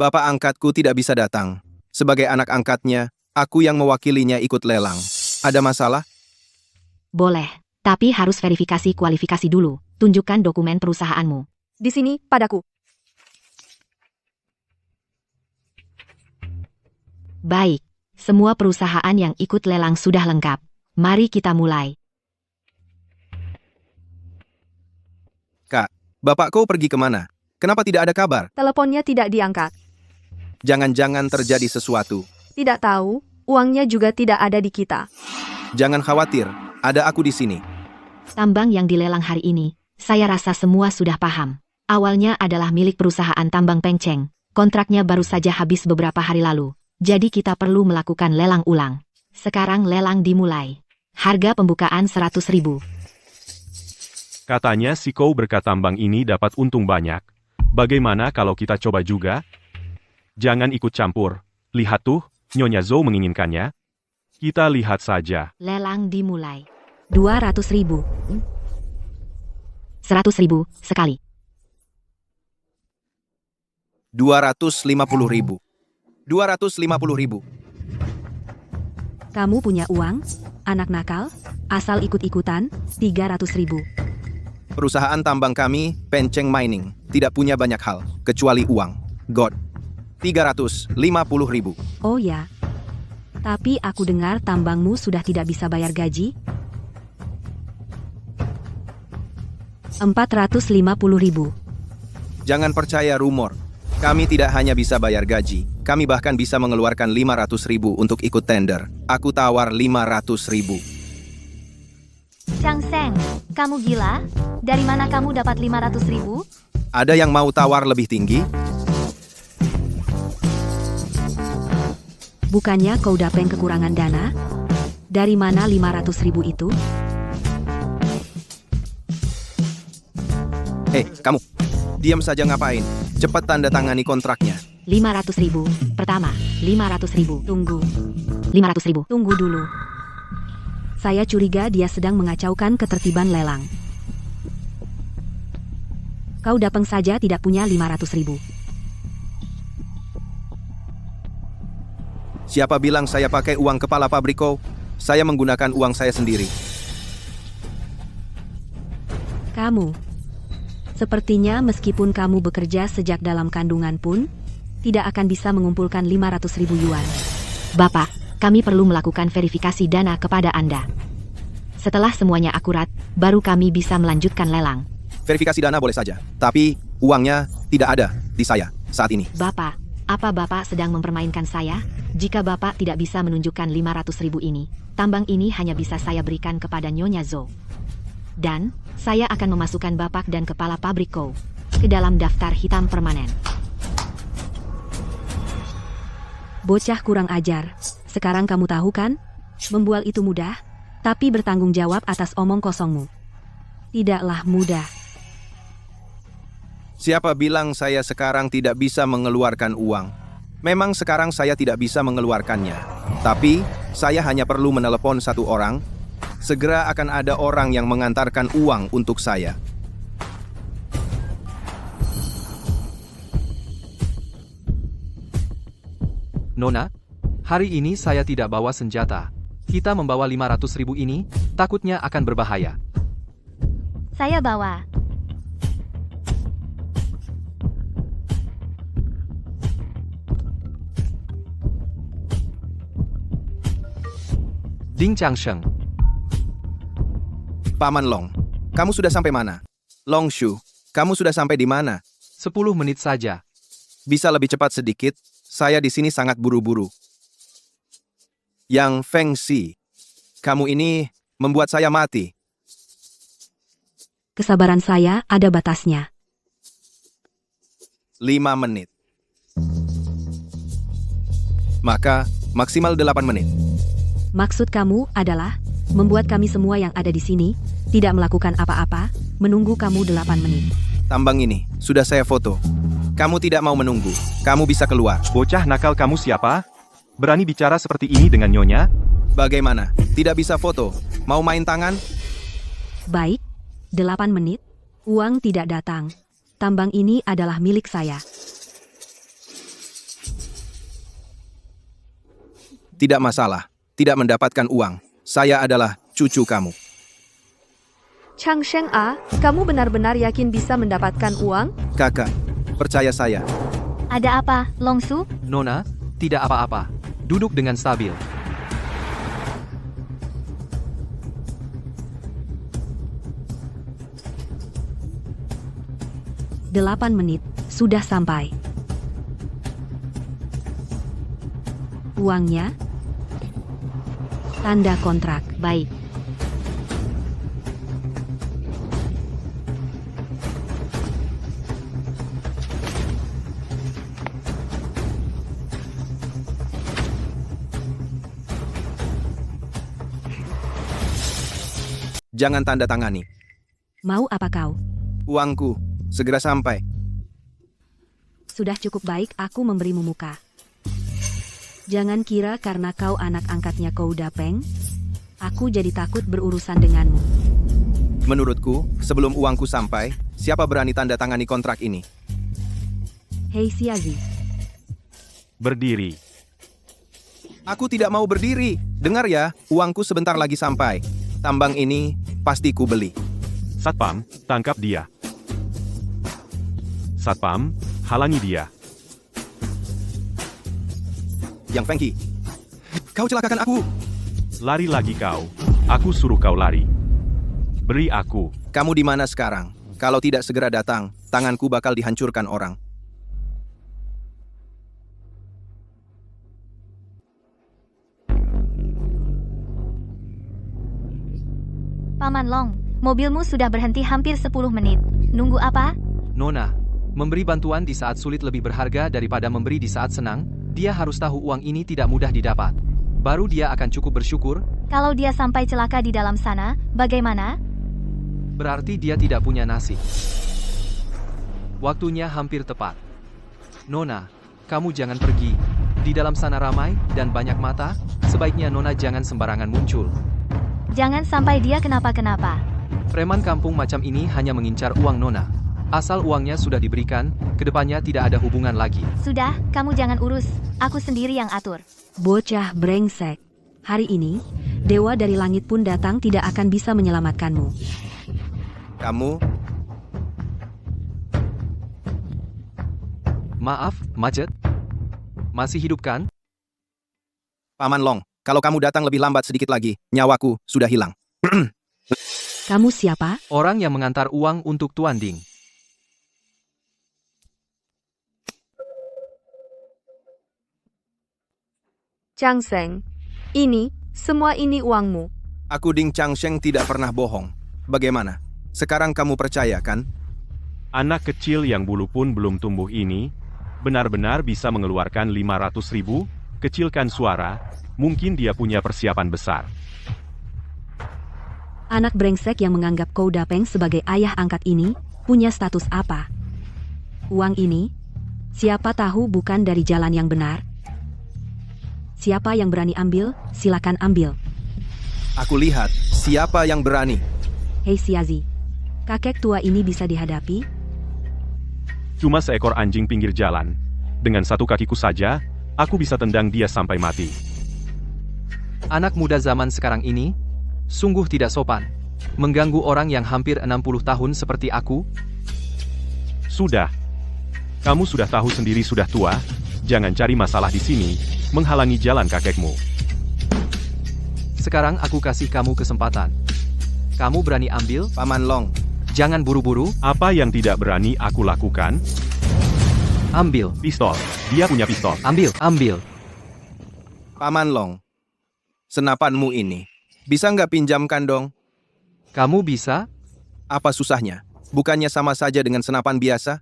Bapak angkatku tidak bisa datang. Sebagai anak angkatnya, aku yang mewakilinya ikut lelang. Ada masalah? Boleh, tapi harus verifikasi kualifikasi dulu. Tunjukkan dokumen perusahaanmu. Di sini, padaku. Baik, semua perusahaan yang ikut lelang sudah lengkap. Mari kita mulai. Kak, bapak kau pergi kemana? Kenapa tidak ada kabar? Teleponnya tidak diangkat. Jangan-jangan terjadi sesuatu. Tidak tahu, uangnya juga tidak ada di kita. Jangan khawatir, ada aku di sini. Tambang yang dilelang hari ini, saya rasa semua sudah paham. Awalnya adalah milik perusahaan tambang Peng Cheng. Kontraknya baru saja habis beberapa hari lalu. Jadi kita perlu melakukan lelang ulang. Sekarang lelang dimulai. Harga pembukaan 100.000. Katanya si Kou berkat tambang ini dapat untung banyak. Bagaimana kalau kita coba juga? Jangan ikut campur. Lihat tuh, Nyonya Zhou menginginkannya. Kita lihat saja. Lelang dimulai. 200.000. 100.000 sekali. 250.000. 250.000. Kamu punya uang? Anak nakal? Asal ikut-ikutan? 300.000. Perusahaan tambang kami, Peng Cheng Mining, tidak punya banyak hal, kecuali uang. God. 350.000. Oh ya. Tapi aku dengar tambangmu sudah tidak bisa bayar gaji? 450.000. Jangan percaya rumor. Kami tidak hanya bisa bayar gaji, kami bahkan bisa mengeluarkan 500.000 untuk ikut tender. Aku tawar 500.000. Chang Sheng, kamu gila? Dari mana kamu dapat 500.000? Ada yang mau tawar lebih tinggi? Bukannya Kou Dapeng kekurangan dana? Dari mana 500.000 itu? Kamu. Diam saja ngapain? Cepat tanda tangani kontraknya. 500.000. Pertama, 500.000. Tunggu. 500.000. Tunggu dulu. Saya curiga dia sedang mengacaukan ketertiban lelang. Kau Dapeng saja tidak punya 500.000. Siapa bilang saya pakai uang kepala pabriko? Saya menggunakan uang saya sendiri. Kamu. Sepertinya meskipun kamu bekerja sejak dalam kandungan pun, tidak akan bisa mengumpulkan 500.000 yuan. Bapak, kami perlu melakukan verifikasi dana kepada Anda. Setelah semuanya akurat, baru kami bisa melanjutkan lelang. Verifikasi dana boleh saja, tapi uangnya tidak ada di saya saat ini. Bapak, apa Bapak sedang mempermainkan saya? Jika Bapak tidak bisa menunjukkan 500.000 ini, tambang ini hanya bisa saya berikan kepada Nyonya Zhou. Dan, saya akan memasukkan Bapak dan kepala pabrik Kou ke dalam daftar hitam permanen. Bocah kurang ajar. Sekarang kamu tahu kan? Membual itu mudah, tapi bertanggung jawab atas omong kosongmu. Tidaklah mudah. Siapa bilang saya sekarang tidak bisa mengeluarkan uang? Memang sekarang saya tidak bisa mengeluarkannya. Tapi, saya hanya perlu menelepon satu orang. Segera akan ada orang yang mengantarkan uang untuk saya. Nona, hari ini saya tidak bawa senjata. Kita membawa 500.000 ini, takutnya akan berbahaya. Saya bawa. Ding Changsheng, Paman Long, kamu sudah sampai mana? Long Shu, kamu sudah sampai di mana? 10 menit saja. Bisa lebih cepat sedikit? Saya di sini sangat buru-buru. Yang Feng Xi, kamu ini membuat saya mati. Kesabaran saya ada batasnya. 5 menit. Maka, maksimal 8 menit. Maksud kamu adalah membuat kami semua yang ada di sini tidak melakukan apa-apa, menunggu kamu 8 menit. Tambang ini, sudah saya foto. Kamu tidak mau menunggu. Kamu bisa keluar. Bocah nakal kamu siapa? Berani bicara seperti ini dengan Nyonya? Bagaimana? Tidak bisa foto? Mau main tangan? Baik, 8 menit, uang tidak datang. Tambang ini adalah milik saya. Tidak masalah. Tidak mendapatkan uang. Saya adalah cucu kamu. Changsheng A, kamu benar-benar yakin bisa mendapatkan uang? Kakak, percaya saya. Ada apa, Longsu? Nona, tidak apa-apa. Duduk dengan stabil. Delapan menit, sudah sampai. Uangnya? Tanda kontrak. Baik. Jangan tanda tangani. Mau apa kau? Uangku, segera sampai. Sudah cukup baik aku memberimu muka. Jangan kira karena kau anak angkatnya Kou Dapeng, aku jadi takut berurusan denganmu. Menurutku, sebelum uangku sampai, siapa berani tanda tangani kontrak ini? Hei Xiazi, Berdiri. Aku tidak mau berdiri. Dengar ya, uangku sebentar lagi sampai. Tambang ini pasti ku beli. Satpam, tangkap dia. Satpam, halangi dia. Yang Feng Qi, kau celakakan aku. Lari lagi kau. Aku suruh kau lari. Beri aku. Kamu di mana sekarang? Kalau tidak segera datang, tanganku bakal dihancurkan orang. Paman Long, mobilmu sudah berhenti hampir 10 menit. Nunggu apa? Nona, memberi bantuan di saat sulit lebih berharga daripada memberi di saat senang. Dia harus tahu uang ini tidak mudah didapat. Baru dia akan cukup bersyukur. Kalau dia sampai celaka di dalam sana, bagaimana? Berarti dia tidak punya nasib. Waktunya hampir tepat. Nona, kamu jangan pergi. Di dalam sana ramai dan banyak mata, sebaiknya Nona jangan sembarangan muncul. Jangan sampai dia kenapa-kenapa. Preman kampung macam ini hanya mengincar uang Nona. Asal uangnya sudah diberikan, kedepannya tidak ada hubungan lagi. Sudah, kamu jangan urus. Aku sendiri yang atur. Bocah brengsek. Hari ini, dewa dari langit pun datang tidak akan bisa menyelamatkanmu. Kamu, Maaf, Macet. Masih hidup kan? Paman Long, kalau kamu datang lebih lambat sedikit lagi, nyawaku sudah hilang. Kamu siapa? Orang yang mengantar uang untuk Tuan Ding. Chang Sheng, semua ini uangmu. Aku Ding Changsheng tidak pernah bohong. Bagaimana? Sekarang kamu percaya kan? Anak kecil yang bulu pun belum tumbuh ini, benar-benar bisa mengeluarkan 500.000, kecilkan suara, mungkin dia punya persiapan besar. Anak brengsek yang menganggap Kou Dapeng sebagai ayah angkat ini, punya status apa? Uang ini, siapa tahu bukan dari jalan yang benar. Siapa yang berani ambil, silakan ambil. Aku lihat, siapa yang berani. Hei Xiazi, kakek tua ini bisa dihadapi? Cuma seekor anjing pinggir jalan. Dengan satu kakiku saja, aku bisa tendang dia sampai mati. Anak muda zaman sekarang ini, sungguh tidak sopan. Mengganggu orang yang hampir 60 tahun seperti aku. Sudah. Kamu sudah tahu sendiri sudah tua, jangan cari masalah di sini, menghalangi jalan kakekmu. Sekarang aku kasih kamu kesempatan. Kamu berani ambil? Paman Long, Jangan buru-buru, Apa yang tidak berani aku lakukan? ambil. Pistol. Dia punya pistol. Ambil. Paman Long. Senapanmu ini, bisa nggak pinjamkan dong? Kamu bisa? Apa susahnya? Bukannya sama saja dengan senapan biasa?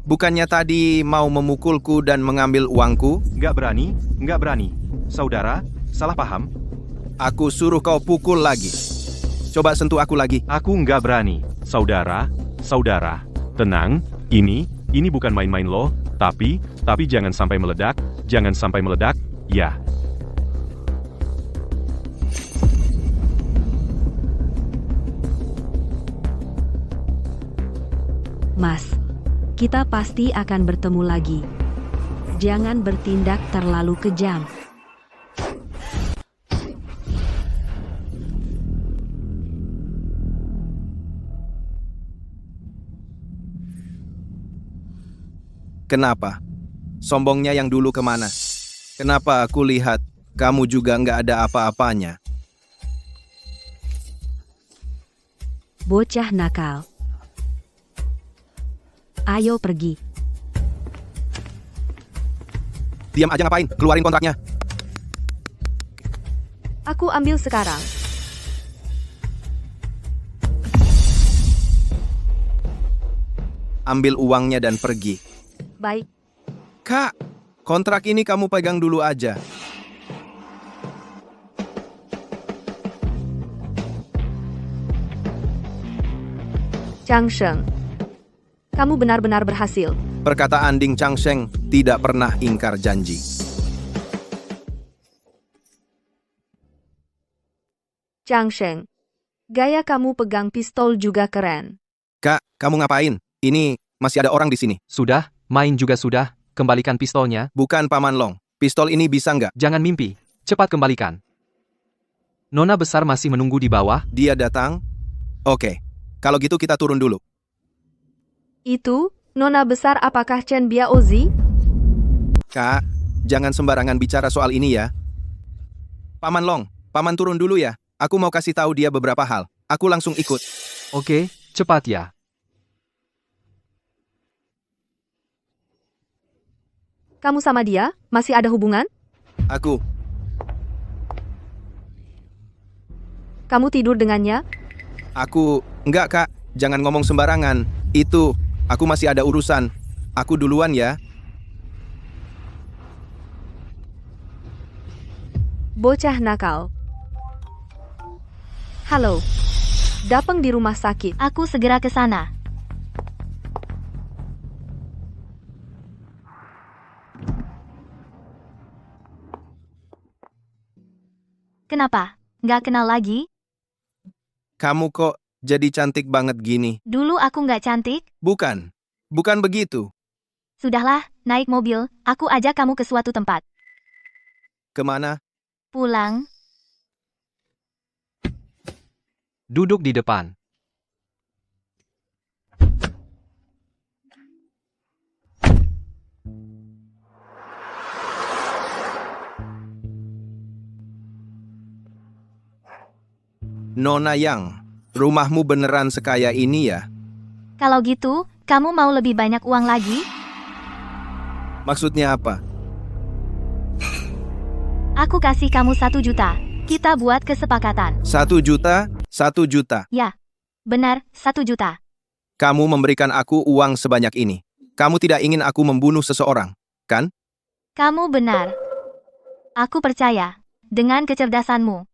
Bukannya tadi mau memukulku dan mengambil uangku? Nggak berani. Saudara, salah paham. Aku suruh kau pukul lagi. Coba sentuh aku lagi. Aku nggak berani. Saudara, tenang, ini bukan main-main loh, tapi jangan sampai meledak, ya. Mas, kita pasti akan bertemu lagi. Jangan bertindak terlalu kejam. Kenapa? Sombongnya yang dulu kemana? Kenapa aku lihat kamu juga nggak ada apa-apanya? Bocah nakal. Ayo pergi. Diam aja ngapain? Keluarin kontraknya. Aku ambil sekarang. Ambil uangnya dan pergi. Baik. Kak, kontrak ini kamu pegang dulu aja. Chang Sheng, kamu benar-benar berhasil. Perkataan Ding Changsheng tidak pernah ingkar janji. Chang Sheng, gaya kamu pegang pistol juga keren. Kak, kamu ngapain? Ini masih ada orang di sini. Sudah, main juga sudah. Kembalikan pistolnya. Bukan Paman Long. Pistol ini bisa nggak? Jangan mimpi. Cepat kembalikan. Nona besar masih menunggu di bawah. Dia datang? Oke. Kalau gitu kita turun dulu. Itu, Nona besar apakah Chen Biaozi? Kak, jangan sembarangan bicara soal ini ya. Paman Long, Paman turun dulu ya. Aku mau kasih tahu dia beberapa hal. Aku langsung ikut. Oke, cepat ya. Kamu sama dia? Masih ada hubungan? Aku, Kamu tidur dengannya? enggak Kak. Jangan ngomong sembarangan. Itu, aku masih ada urusan. Aku duluan ya. Bocah nakal. Halo. Dapeng di rumah sakit. Aku segera ke sana. Kenapa? Nggak kenal lagi? Kamu kok jadi cantik banget gini? Dulu aku nggak cantik? Bukan. Bukan begitu. Sudahlah, naik mobil, aku ajak kamu ke suatu tempat. Kemana? Pulang. Duduk di depan. Nona Yang, rumahmu beneran sekaya ini ya? Kalau gitu, kamu mau lebih banyak uang lagi? Maksudnya apa? Aku kasih kamu 1 juta. Kita buat kesepakatan. 1 juta? 1 juta. Ya, benar, 1 juta. Kamu memberikan aku uang sebanyak ini. Kamu tidak ingin aku membunuh seseorang, kan? Kamu benar. Aku percaya. Dengan kecerdasanmu,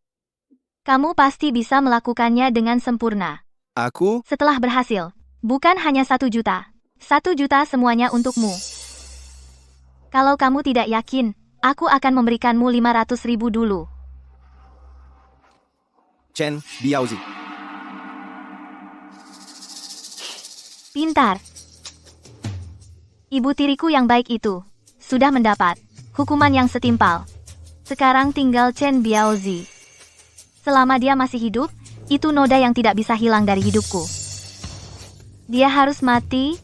kamu pasti bisa melakukannya dengan sempurna. Aku? Setelah berhasil, bukan hanya 1 juta. 1 juta semuanya untukmu. Kalau kamu tidak yakin, aku akan memberikanmu 500.000 dulu. Chen Biaozi. Pintar. Ibu tiriku yang baik itu sudah mendapat hukuman yang setimpal. Sekarang tinggal Chen Biaozi. Selama dia masih hidup, itu noda yang tidak bisa hilang dari hidupku. Dia harus mati.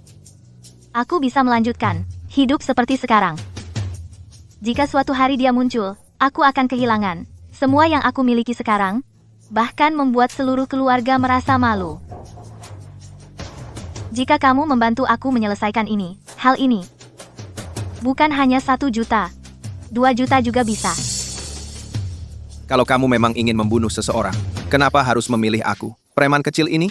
Aku bisa melanjutkan hidup seperti sekarang. Jika suatu hari dia muncul, aku akan kehilangan semua yang aku miliki sekarang, bahkan membuat seluruh keluarga merasa malu. Jika kamu membantu aku menyelesaikan hal ini, bukan hanya 1 juta, 2 juta juga bisa. Kalau kamu memang ingin membunuh seseorang, kenapa harus memilih aku? Preman kecil ini?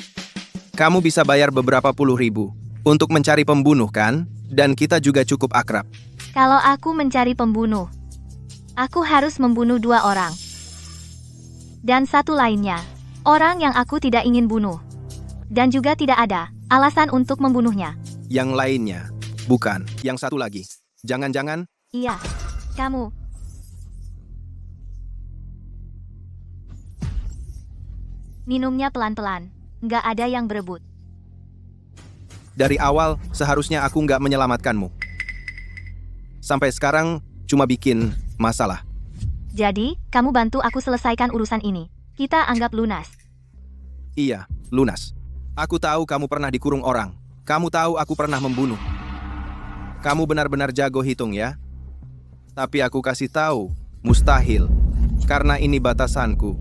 Kamu bisa bayar beberapa puluh ribu untuk mencari pembunuh, kan? Dan kita juga cukup akrab. Kalau aku mencari pembunuh, aku harus membunuh 2 orang. Dan 1 lainnya, orang yang aku tidak ingin bunuh. Dan juga tidak ada alasan untuk membunuhnya. Yang lainnya, bukan. Yang 1 lagi. Jangan-jangan, Iya, kamu. Minumnya pelan-pelan. Nggak ada yang berebut. dari awal seharusnya aku nggak menyelamatkanmu. Sampai sekarang, cuma bikin masalah. Jadi, kamu bantu aku selesaikan urusan ini. Kita anggap lunas. Iya, lunas. Aku tahu kamu pernah dikurung orang. Kamu tahu aku pernah membunuh. Kamu benar-benar jago hitung ya. Tapi aku kasih tahu, mustahil. Karena ini batasanku.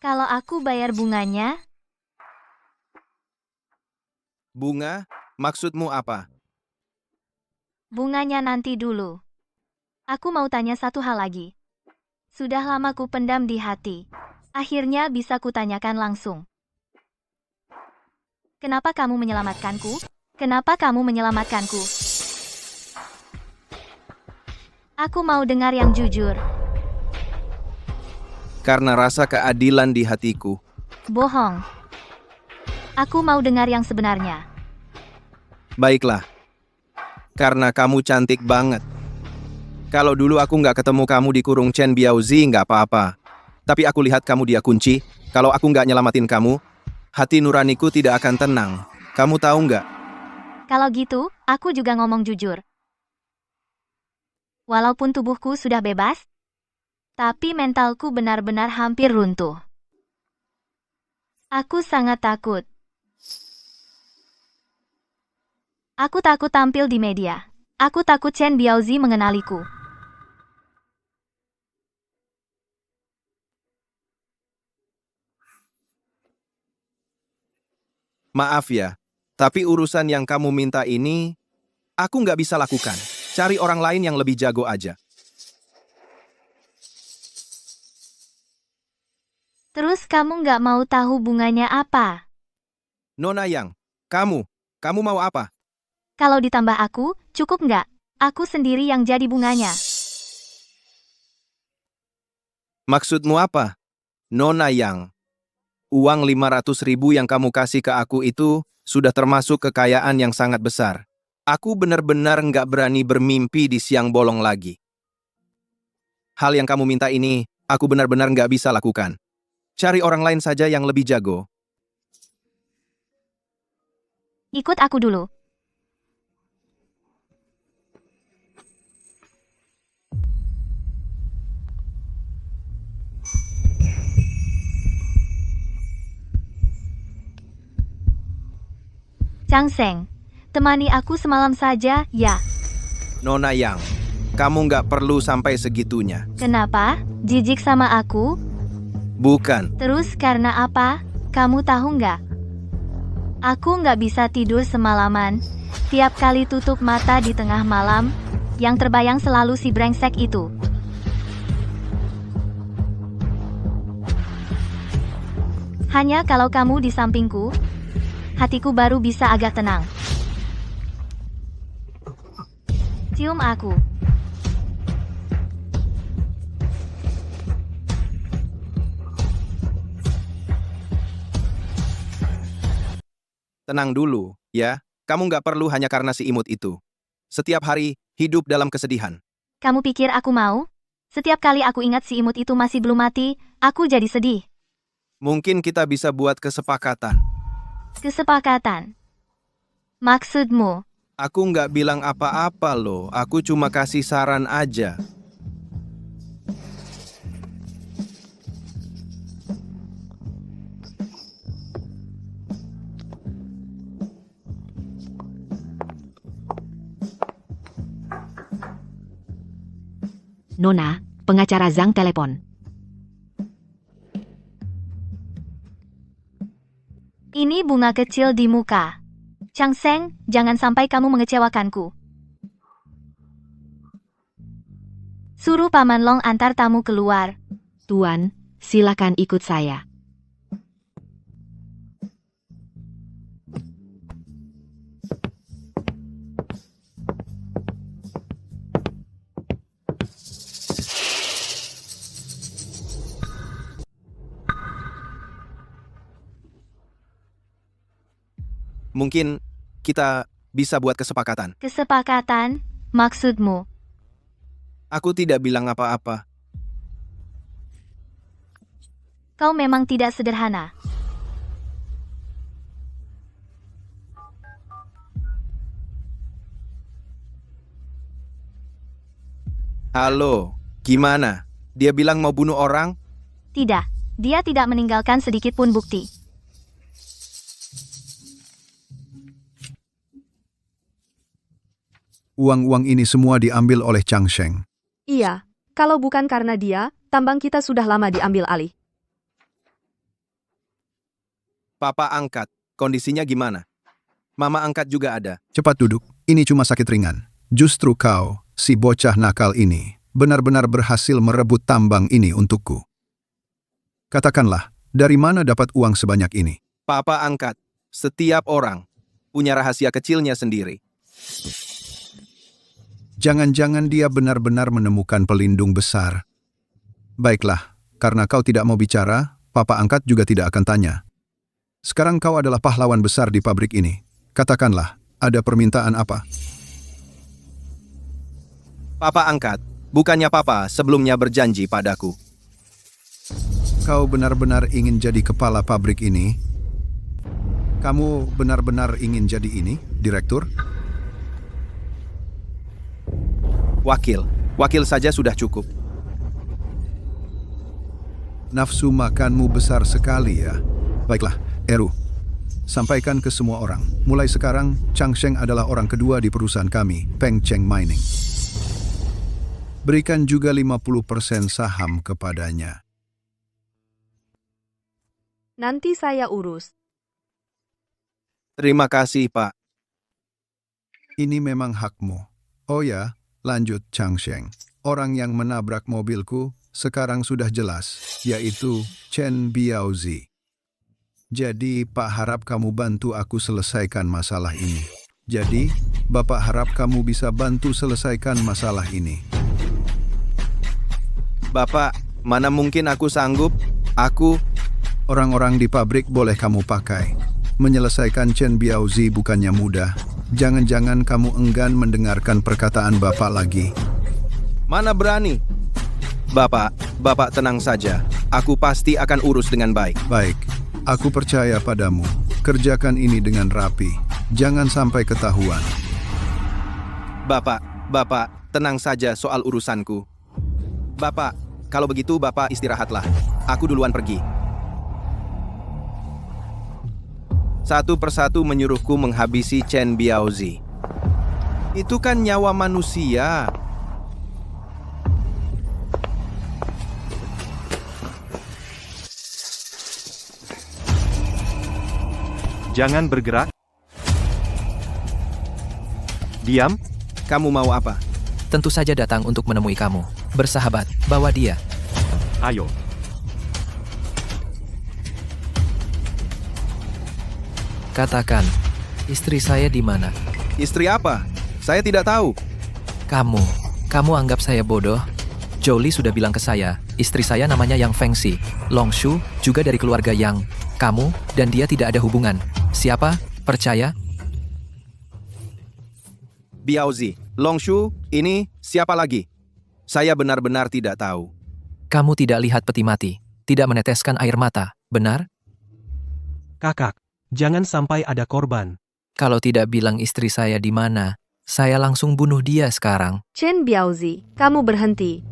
Kalau aku bayar bunganya, Bunga, maksudmu apa? bunganya nanti dulu. Aku mau tanya satu hal lagi. Sudah lama ku pendam di hati. Akhirnya bisa kutanyakan langsung. Kenapa kamu menyelamatkanku? Kenapa kamu menyelamatkanku? Aku mau dengar yang jujur. Karena rasa keadilan di hatiku. Bohong. Aku mau dengar yang sebenarnya. Baiklah. Karena kamu cantik banget. Kalau dulu aku nggak ketemu kamu di kurung Chen Biaozi nggak apa-apa. Tapi aku lihat kamu dia kunci. Kalau aku nggak nyelamatin kamu, hati nuraniku tidak akan tenang. Kamu tahu nggak? Kalau gitu, aku juga ngomong jujur. Walaupun tubuhku sudah bebas, tapi mentalku benar-benar hampir runtuh. Aku sangat takut. Aku takut tampil di media. Aku takut Chen Biaozi mengenaliku. Maaf ya, tapi urusan yang kamu minta ini, aku nggak bisa lakukan. Cari orang lain yang lebih jago aja. Terus kamu nggak mau tahu bunganya apa? Nona Yang, kamu mau apa? Kalau ditambah aku, cukup nggak? Aku sendiri yang jadi bunganya. Maksudmu apa? Nona Yang, uang 500.000 yang kamu kasih ke aku itu sudah termasuk kekayaan yang sangat besar. Aku benar-benar nggak berani bermimpi di siang bolong lagi. Hal yang kamu minta ini, aku benar-benar nggak bisa lakukan. Cari orang lain saja yang lebih jago. Ikut aku dulu. Chang Sheng, temani aku semalam saja, ya. Nona Yang, kamu nggak perlu sampai segitunya. Kenapa? Jijik sama aku? Bukan. Terus karena apa? Kamu tahu nggak? Aku nggak bisa tidur semalaman. Tiap kali tutup mata di tengah malam, yang terbayang selalu si brengsek itu. Hanya kalau kamu di sampingku, hatiku baru bisa agak tenang. Cium aku. Tenang dulu, ya. Kamu nggak perlu hanya karena si imut itu. Setiap hari, hidup dalam kesedihan. Kamu pikir aku mau? Setiap kali aku ingat si imut itu masih belum mati, aku jadi sedih. Mungkin kita bisa buat kesepakatan. Kesepakatan. Maksudmu? Aku nggak bilang apa-apa loh, aku cuma kasih saran aja. Nona, pengacara Zhang telepon. Ini bunga kecil di muka. Chang Sheng, jangan sampai kamu mengecewakanku. Suruh Paman Long antar tamu keluar. Tuan, silakan ikut saya. Mungkin kita bisa buat kesepakatan. Kesepakatan? Maksudmu? Aku tidak bilang apa-apa. Kau memang tidak sederhana. Halo, gimana? Dia bilang mau bunuh orang? Tidak, dia tidak meninggalkan sedikit pun bukti. Uang-uang ini semua diambil oleh Chang Sheng. Iya, kalau bukan karena dia, tambang kita sudah lama diambil alih. Papa angkat, kondisinya gimana? Mama angkat juga ada. Cepat duduk, ini cuma sakit ringan. Justru kau, si bocah nakal ini, benar-benar berhasil merebut tambang ini untukku. Katakanlah, dari mana dapat uang sebanyak ini? Papa angkat, setiap orang punya rahasia kecilnya sendiri. Jangan-jangan dia benar-benar menemukan pelindung besar. Baiklah, karena kau tidak mau bicara, Papa angkat juga tidak akan tanya. Sekarang kau adalah pahlawan besar di pabrik ini. Katakanlah, ada permintaan apa? Papa angkat, bukannya Papa sebelumnya berjanji padaku. Kau benar-benar ingin jadi kepala pabrik ini? Kamu benar-benar ingin jadi ini, direktur? Wakil saja sudah cukup. Nafsu makanmu besar sekali ya. Baiklah, Eru. Sampaikan ke semua orang. Mulai sekarang, Chang Sheng adalah orang kedua di perusahaan kami, Peng Cheng Mining. Berikan juga 50% saham kepadanya. Nanti saya urus. Terima kasih, Pak. Ini memang hakmu. Oh ya, lanjut Chang Sheng. Orang yang menabrak mobilku, Sekarang sudah jelas, yaitu Chen Biaozi. Jadi, Pak harap kamu bantu aku selesaikan masalah ini. Jadi, Bapak harap kamu bisa bantu selesaikan masalah ini. Bapak, mana mungkin aku sanggup? Aku... Orang-orang di pabrik boleh kamu pakai. Menyelesaikan Chen Biaozi bukannya mudah. Jangan-jangan kamu enggan mendengarkan perkataan Bapak lagi. Mana berani? Bapak tenang saja. Aku pasti akan urus dengan baik. Baik, aku percaya padamu. Kerjakan ini dengan rapi. Jangan sampai ketahuan. Bapak, tenang saja soal urusanku. Bapak, kalau begitu Bapak istirahatlah. Aku duluan pergi. Satu persatu menyuruhku menghabisi Chen Biaozi. Itu kan nyawa manusia. Jangan bergerak. Diam. Kamu mau apa? Tentu saja datang untuk menemui kamu. Bersahabat, bawa dia. Ayo. Katakan, istri saya di mana? Istri apa? Saya tidak tahu. Kamu anggap saya bodoh? Jolie sudah bilang ke saya, istri saya namanya Yang Fengxi. Longshu juga dari keluarga Yang. Kamu dan dia tidak ada hubungan. Siapa? Percaya? Biaozi, Longshu, ini siapa lagi? Saya benar-benar tidak tahu. Kamu tidak lihat peti mati, tidak meneteskan air mata, benar? Kakak, jangan sampai ada korban. Kalau tidak bilang istri saya di mana, saya langsung bunuh dia sekarang. Chen Biaozi, kamu berhenti.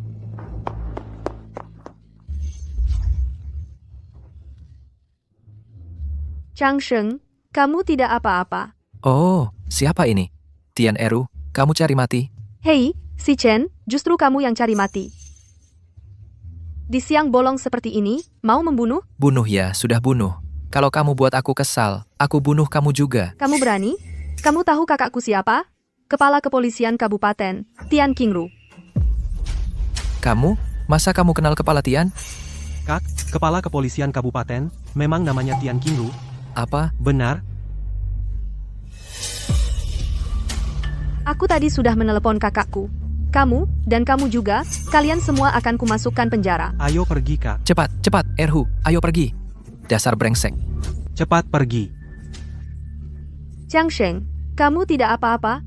Chang Sheng, kamu tidak apa-apa. Oh, siapa ini? Tian Eru, kamu cari mati? Hei, si Chen, justru kamu yang cari mati. Di siang bolong seperti ini, mau membunuh? Bunuh ya, sudah bunuh. Kalau kamu buat aku kesal, aku bunuh kamu juga. Kamu berani? Kamu tahu kakakku siapa? Kepala Kepolisian Kabupaten, Tian Qingru. Kamu? Masa kamu kenal Kepala Tian? Kak, Kepala Kepolisian Kabupaten, memang namanya Tian Qingru. Apa? Benar? Aku tadi sudah menelepon kakakku. Kamu, dan kamu juga, kalian semua akan kumasukkan penjara. Ayo pergi, Kak. Cepat, Erhu, ayo pergi. Dasar brengsek. Cepat pergi. Chang Sheng, kamu tidak apa-apa?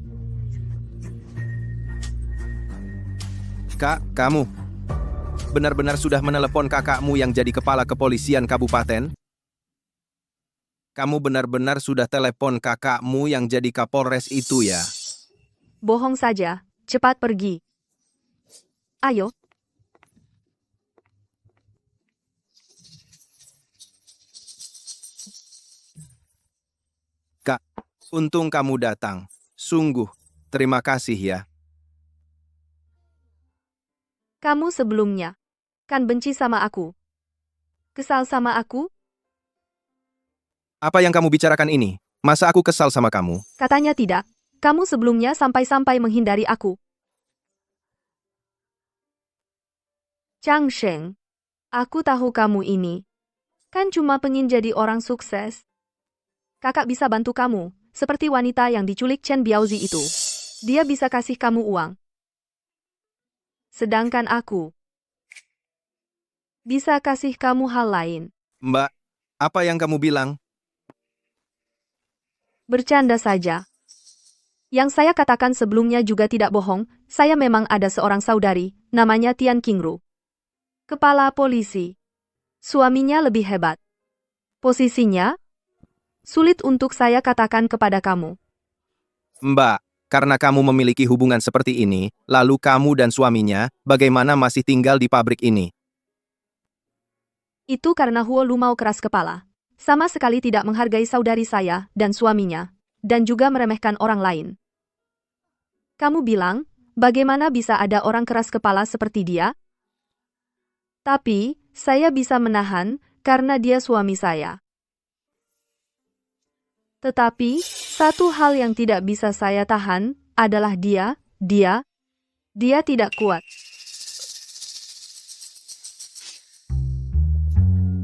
Kak, kamu benar-benar sudah menelepon kakakmu yang jadi kepala kepolisian kabupaten? Kamu benar-benar sudah telepon kakakmu yang jadi Kapolres itu ya? Bohong saja, cepat pergi. Ayo. Kak, untung kamu datang. Sungguh, terima kasih ya. Kamu sebelumnya kan benci sama aku. Kesal sama aku? Apa yang kamu bicarakan ini? Masa aku kesal sama kamu? Katanya tidak. Kamu sebelumnya sampai-sampai menghindari aku. Chang Sheng, aku tahu kamu ini. Kan cuma pengen jadi orang sukses. Kakak bisa bantu kamu, seperti wanita yang diculik Chen Biaozi itu. Dia bisa kasih kamu uang. Sedangkan aku bisa kasih kamu hal lain. Mbak, apa yang kamu bilang? Bercanda saja. Yang saya katakan sebelumnya juga tidak bohong, saya memang ada seorang saudari, namanya Tian Qingru. Kepala polisi. Suaminya lebih hebat. Posisinya sulit untuk saya katakan kepada kamu. Mbak, karena kamu memiliki hubungan seperti ini, lalu kamu dan suaminya bagaimana masih tinggal di pabrik ini? Itu karena Huo Lu mau keras kepala. Sama sekali tidak menghargai saudari saya dan suaminya, dan juga meremehkan orang lain. Kamu bilang, bagaimana bisa ada orang keras kepala seperti dia? Tapi, saya bisa menahan, karena dia suami saya. Tetapi, satu hal yang tidak bisa saya tahan, adalah dia tidak kuat.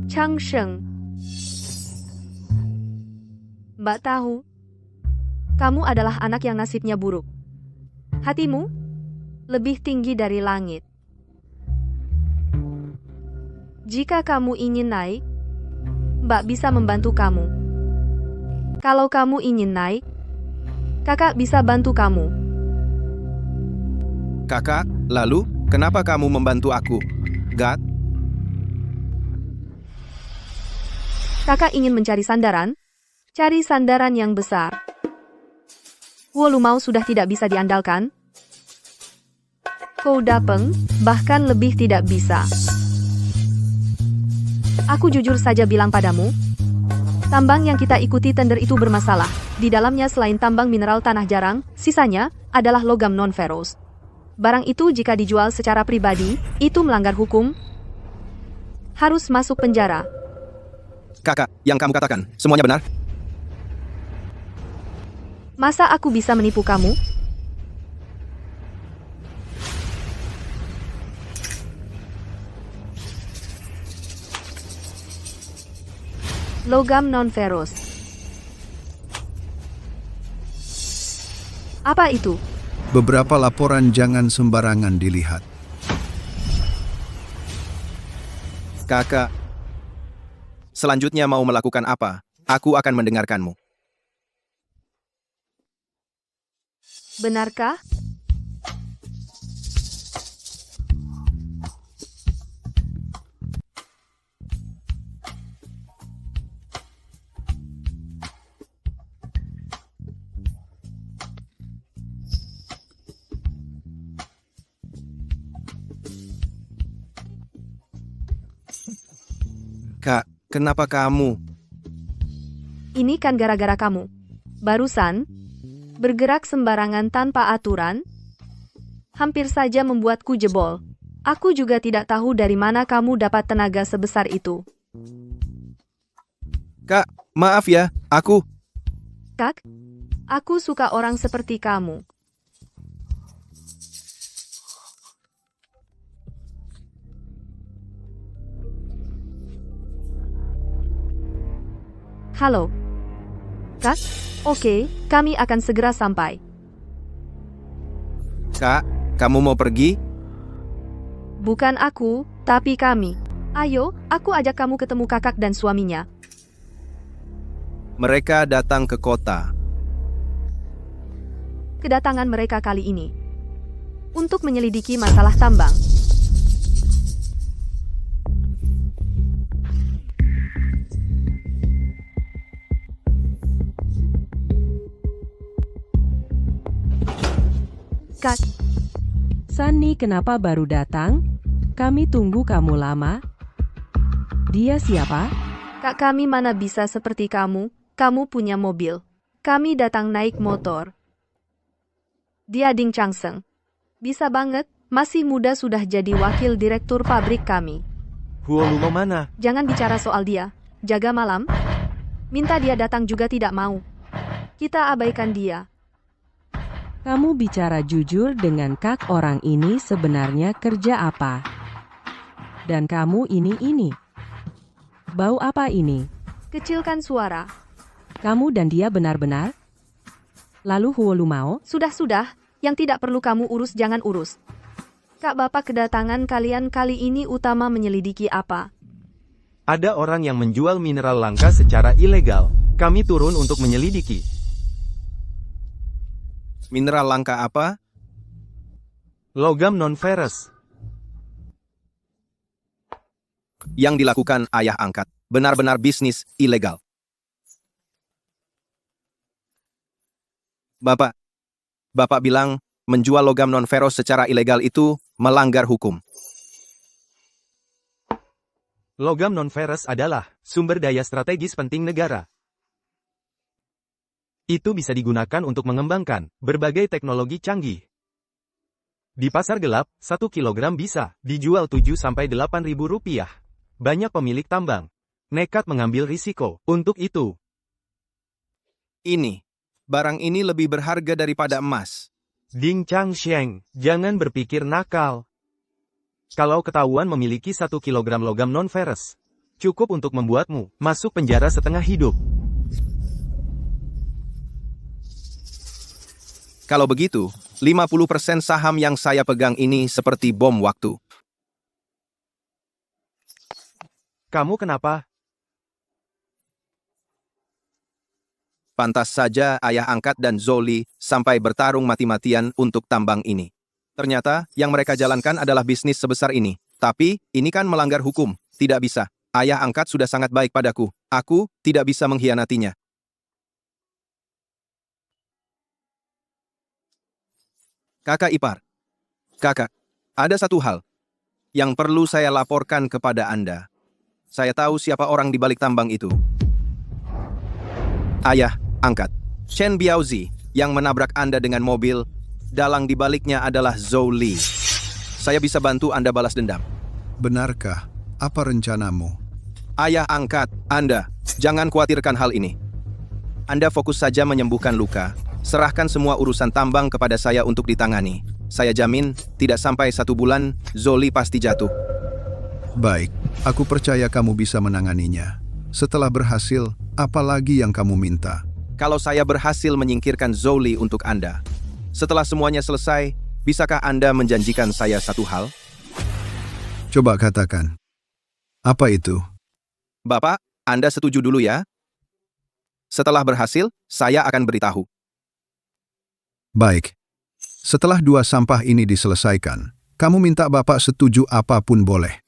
Chang Sheng. Mbak tahu, kamu adalah anak yang nasibnya buruk. Hatimu lebih tinggi dari langit. Jika kamu ingin naik, Mbak bisa membantu kamu. Kalau kamu ingin naik, kakak bisa bantu kamu. Kakak, lalu kenapa kamu membantu aku? God, Kakak ingin mencari sandaran? Cari sandaran yang besar. Wu Lumao sudah tidak bisa diandalkan. Kou Dapeng bahkan lebih tidak bisa. Aku jujur saja bilang padamu, tambang yang kita ikuti tender itu bermasalah. Di dalamnya selain tambang mineral tanah jarang, sisanya adalah logam non-ferrous. Barang itu jika dijual secara pribadi, itu melanggar hukum. Harus masuk penjara. kakak, yang kamu katakan, semuanya benar? Masa aku bisa menipu kamu? Logam non-ferrous. Apa itu? Beberapa laporan jangan sembarangan dilihat. Kakak, selanjutnya mau melakukan apa? Aku akan mendengarkanmu. Benarkah? Kak, kenapa kamu? Ini kan gara-gara kamu. Barusan, bergerak sembarangan tanpa aturan, hampir saja membuatku jebol. Aku juga tidak tahu dari mana kamu dapat tenaga sebesar itu. Kak, maaf ya, aku... Kak, aku suka orang seperti kamu. Halo. Kak, oke, kami akan segera sampai. Kak, kamu mau pergi? Bukan aku, tapi kami. Ayo, aku ajak kamu ketemu kakak dan suaminya. Mereka datang ke kota. Kedatangan mereka kali ini untuk menyelidiki masalah tambang. Kak, Sunny kenapa baru datang? Kami tunggu kamu lama. Dia siapa? kak kami mana bisa seperti kamu? Kamu punya mobil. Kami datang naik motor. Dia Ding Changseng. Bisa banget, masih muda sudah jadi wakil direktur pabrik kami. Huo Lumao mana? Jangan bicara soal dia. Jaga malam. Minta dia datang juga tidak mau. Kita abaikan dia. Kamu bicara jujur dengan kak orang ini sebenarnya kerja apa? Dan kamu ini. Bau apa ini? Kecilkan suara. Kamu dan dia benar-benar? Lalu Huo Lumao? Sudah. Yang tidak perlu kamu urus jangan urus. Kak bapak kedatangan kalian kali ini utama menyelidiki apa? Ada orang yang menjual mineral langka secara ilegal. Kami turun untuk menyelidiki. Mineral langka apa? Logam non-ferrous. Yang dilakukan ayah angkat. Benar-benar bisnis ilegal. Bapak bilang menjual logam non-ferrous secara ilegal itu melanggar hukum. Logam non-ferrous adalah sumber daya strategis penting negara. Itu bisa digunakan untuk mengembangkan berbagai teknologi canggih. Di pasar gelap, 1 kilogram bisa dijual 7-8 ribu rupiah. Banyak pemilik tambang nekat mengambil risiko untuk itu. Barang ini lebih berharga daripada emas. Ding Changsheng, jangan berpikir nakal. Kalau ketahuan memiliki 1 kilogram logam non-ferrous, Cukup untuk membuatmu masuk penjara setengah hidup. Kalau begitu, 50% saham yang saya pegang ini seperti bom waktu. Kamu kenapa? Pantas saja ayah angkat dan Zoli sampai bertarung mati-matian untuk tambang ini. Ternyata, yang mereka jalankan adalah bisnis sebesar ini. Tapi, ini kan melanggar hukum. Tidak bisa. Ayah angkat sudah sangat baik padaku. Aku tidak bisa mengkhianatinya. Kakak ipar. Kakak, ada satu hal yang perlu saya laporkan kepada Anda. Saya tahu siapa orang di balik tambang itu. Ayah angkat, Chen Biaozi, yang menabrak Anda dengan mobil, dalang di baliknya adalah Zhou Li. Saya bisa bantu Anda balas dendam. Benarkah? Apa rencanamu? Ayah angkat, Anda, jangan khawatirkan hal ini. Anda fokus saja menyembuhkan luka. Serahkan semua urusan tambang kepada saya untuk ditangani. Saya jamin, tidak sampai 1 bulan, Zhou Li pasti jatuh. Baik, aku percaya kamu bisa menanganinya. Setelah berhasil, apa lagi yang kamu minta? Kalau saya berhasil menyingkirkan Zhou Li untuk Anda, setelah semuanya selesai, bisakah Anda menjanjikan saya satu hal? Coba katakan. Apa itu? Bapak, Anda setuju dulu ya? Setelah berhasil, saya akan beritahu. Baik. Setelah 2 sampah ini diselesaikan, kamu minta Bapak setuju apapun boleh.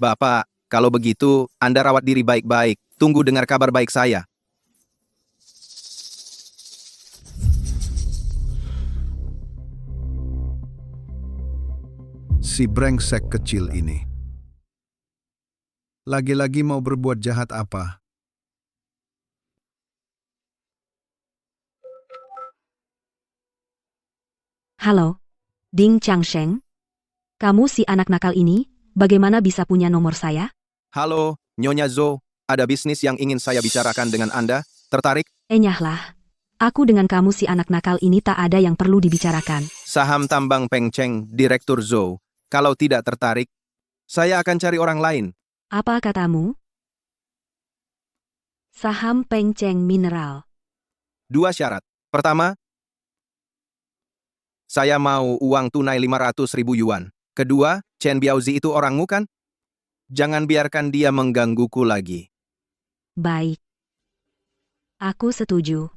Bapak, kalau begitu, Anda rawat diri baik-baik. Tunggu dengar kabar baik saya. Si brengsek kecil ini. Lagi-lagi mau berbuat jahat apa? Halo, Ding Changsheng. Kamu si anak nakal ini, bagaimana bisa punya nomor saya? Halo, Nyonya Zhou. Ada bisnis yang ingin saya bicarakan dengan Anda. Tertarik? Nyahlah. Aku dengan kamu si anak nakal ini tak ada yang perlu dibicarakan. Saham tambang Peng Cheng, Direktur Zhou. Kalau tidak tertarik, saya akan cari orang lain. Apa katamu? Saham Peng Cheng Mineral. 2 syarat. Pertama, saya mau uang tunai 500.000 yuan. Kedua, Chen Biaozi itu orangmu kan? Jangan biarkan dia menggangguku lagi. Baik. Aku setuju.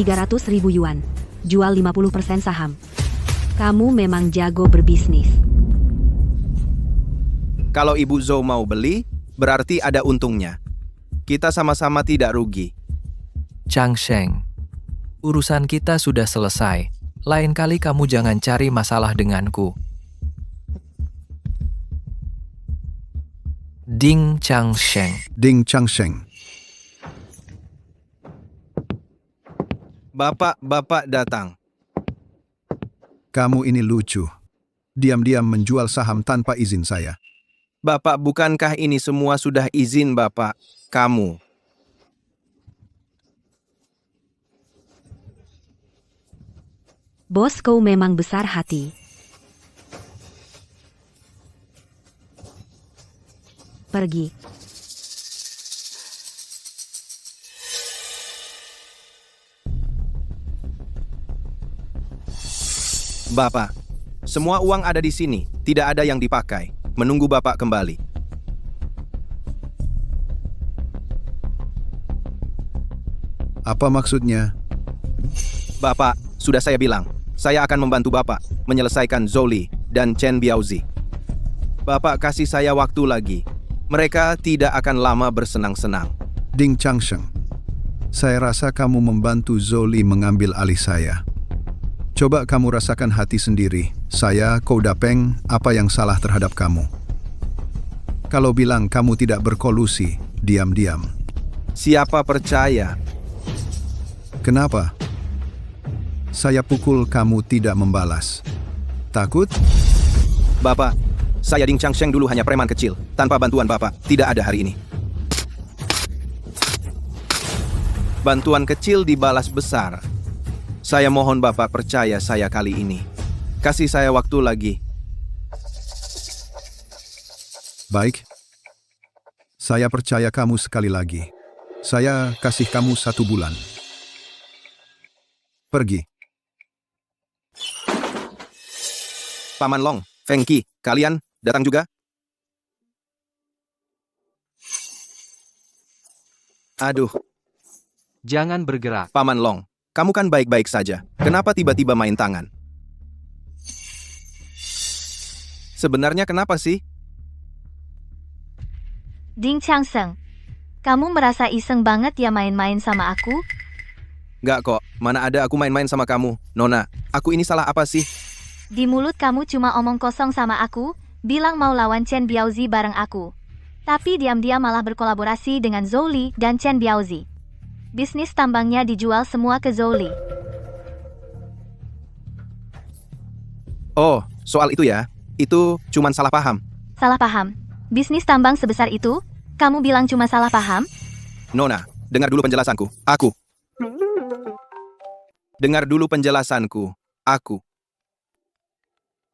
Rp300.000. Jual 50% saham. Kamu memang jago berbisnis. Kalau Ibu Zhou mau beli, berarti ada untungnya. Kita sama-sama tidak rugi. Chang Sheng, urusan kita sudah selesai. Lain kali kamu jangan cari masalah denganku. Ding Chang Sheng. Ding Changsheng. Bapak datang. Kamu ini lucu. Diam-diam menjual saham tanpa izin saya. Bapak, bukankah ini semua sudah izin Bapak? Kamu. Bos kau memang besar hati. Pergi. Bapak, semua uang ada di sini. Tidak ada yang dipakai. Menunggu Bapak kembali. Apa maksudnya? Bapak, sudah saya bilang. Saya akan membantu Bapak menyelesaikan Zhou Li dan Chen Biaozi. Bapak kasih saya waktu lagi. Mereka tidak akan lama bersenang-senang. Ding Changsheng. Saya rasa kamu membantu Zhou Li mengambil alih saya. Coba kamu rasakan hati sendiri. Saya, Kou Dapeng, apa yang salah terhadap kamu? Kalau bilang kamu tidak berkolusi, diam-diam. Siapa percaya? Kenapa? Saya pukul kamu tidak membalas. Takut? Bapak, saya Ding Changsheng dulu hanya preman kecil. Tanpa bantuan Bapak, tidak ada hari ini. Bantuan kecil dibalas besar. Saya mohon Bapak percaya saya kali ini. Kasih saya waktu lagi. Baik. Saya percaya kamu sekali lagi. Saya kasih kamu 1 bulan. Pergi. Paman Long, Feng Qi, kalian datang juga? Aduh, Jangan bergerak. Paman Long, kamu kan baik-baik saja. Kenapa tiba-tiba main tangan? Sebenarnya kenapa sih? Ding Changsheng, kamu merasa iseng banget ya main-main sama aku? Gak kok, mana ada aku main-main sama kamu. Nona, aku ini salah apa sih? Di mulut kamu cuma omong kosong sama aku, bilang mau lawan Chen Biaozi bareng aku. Tapi diam-diam malah berkolaborasi dengan Zhou Li dan Chen Biaozi. Bisnis tambangnya dijual semua ke Zhou Li. Oh, soal itu ya. Itu cuman salah paham. Salah paham. Bisnis tambang sebesar itu, kamu bilang cuma salah paham? Nona, dengar dulu penjelasanku. Aku. Dengar dulu penjelasanku. Aku.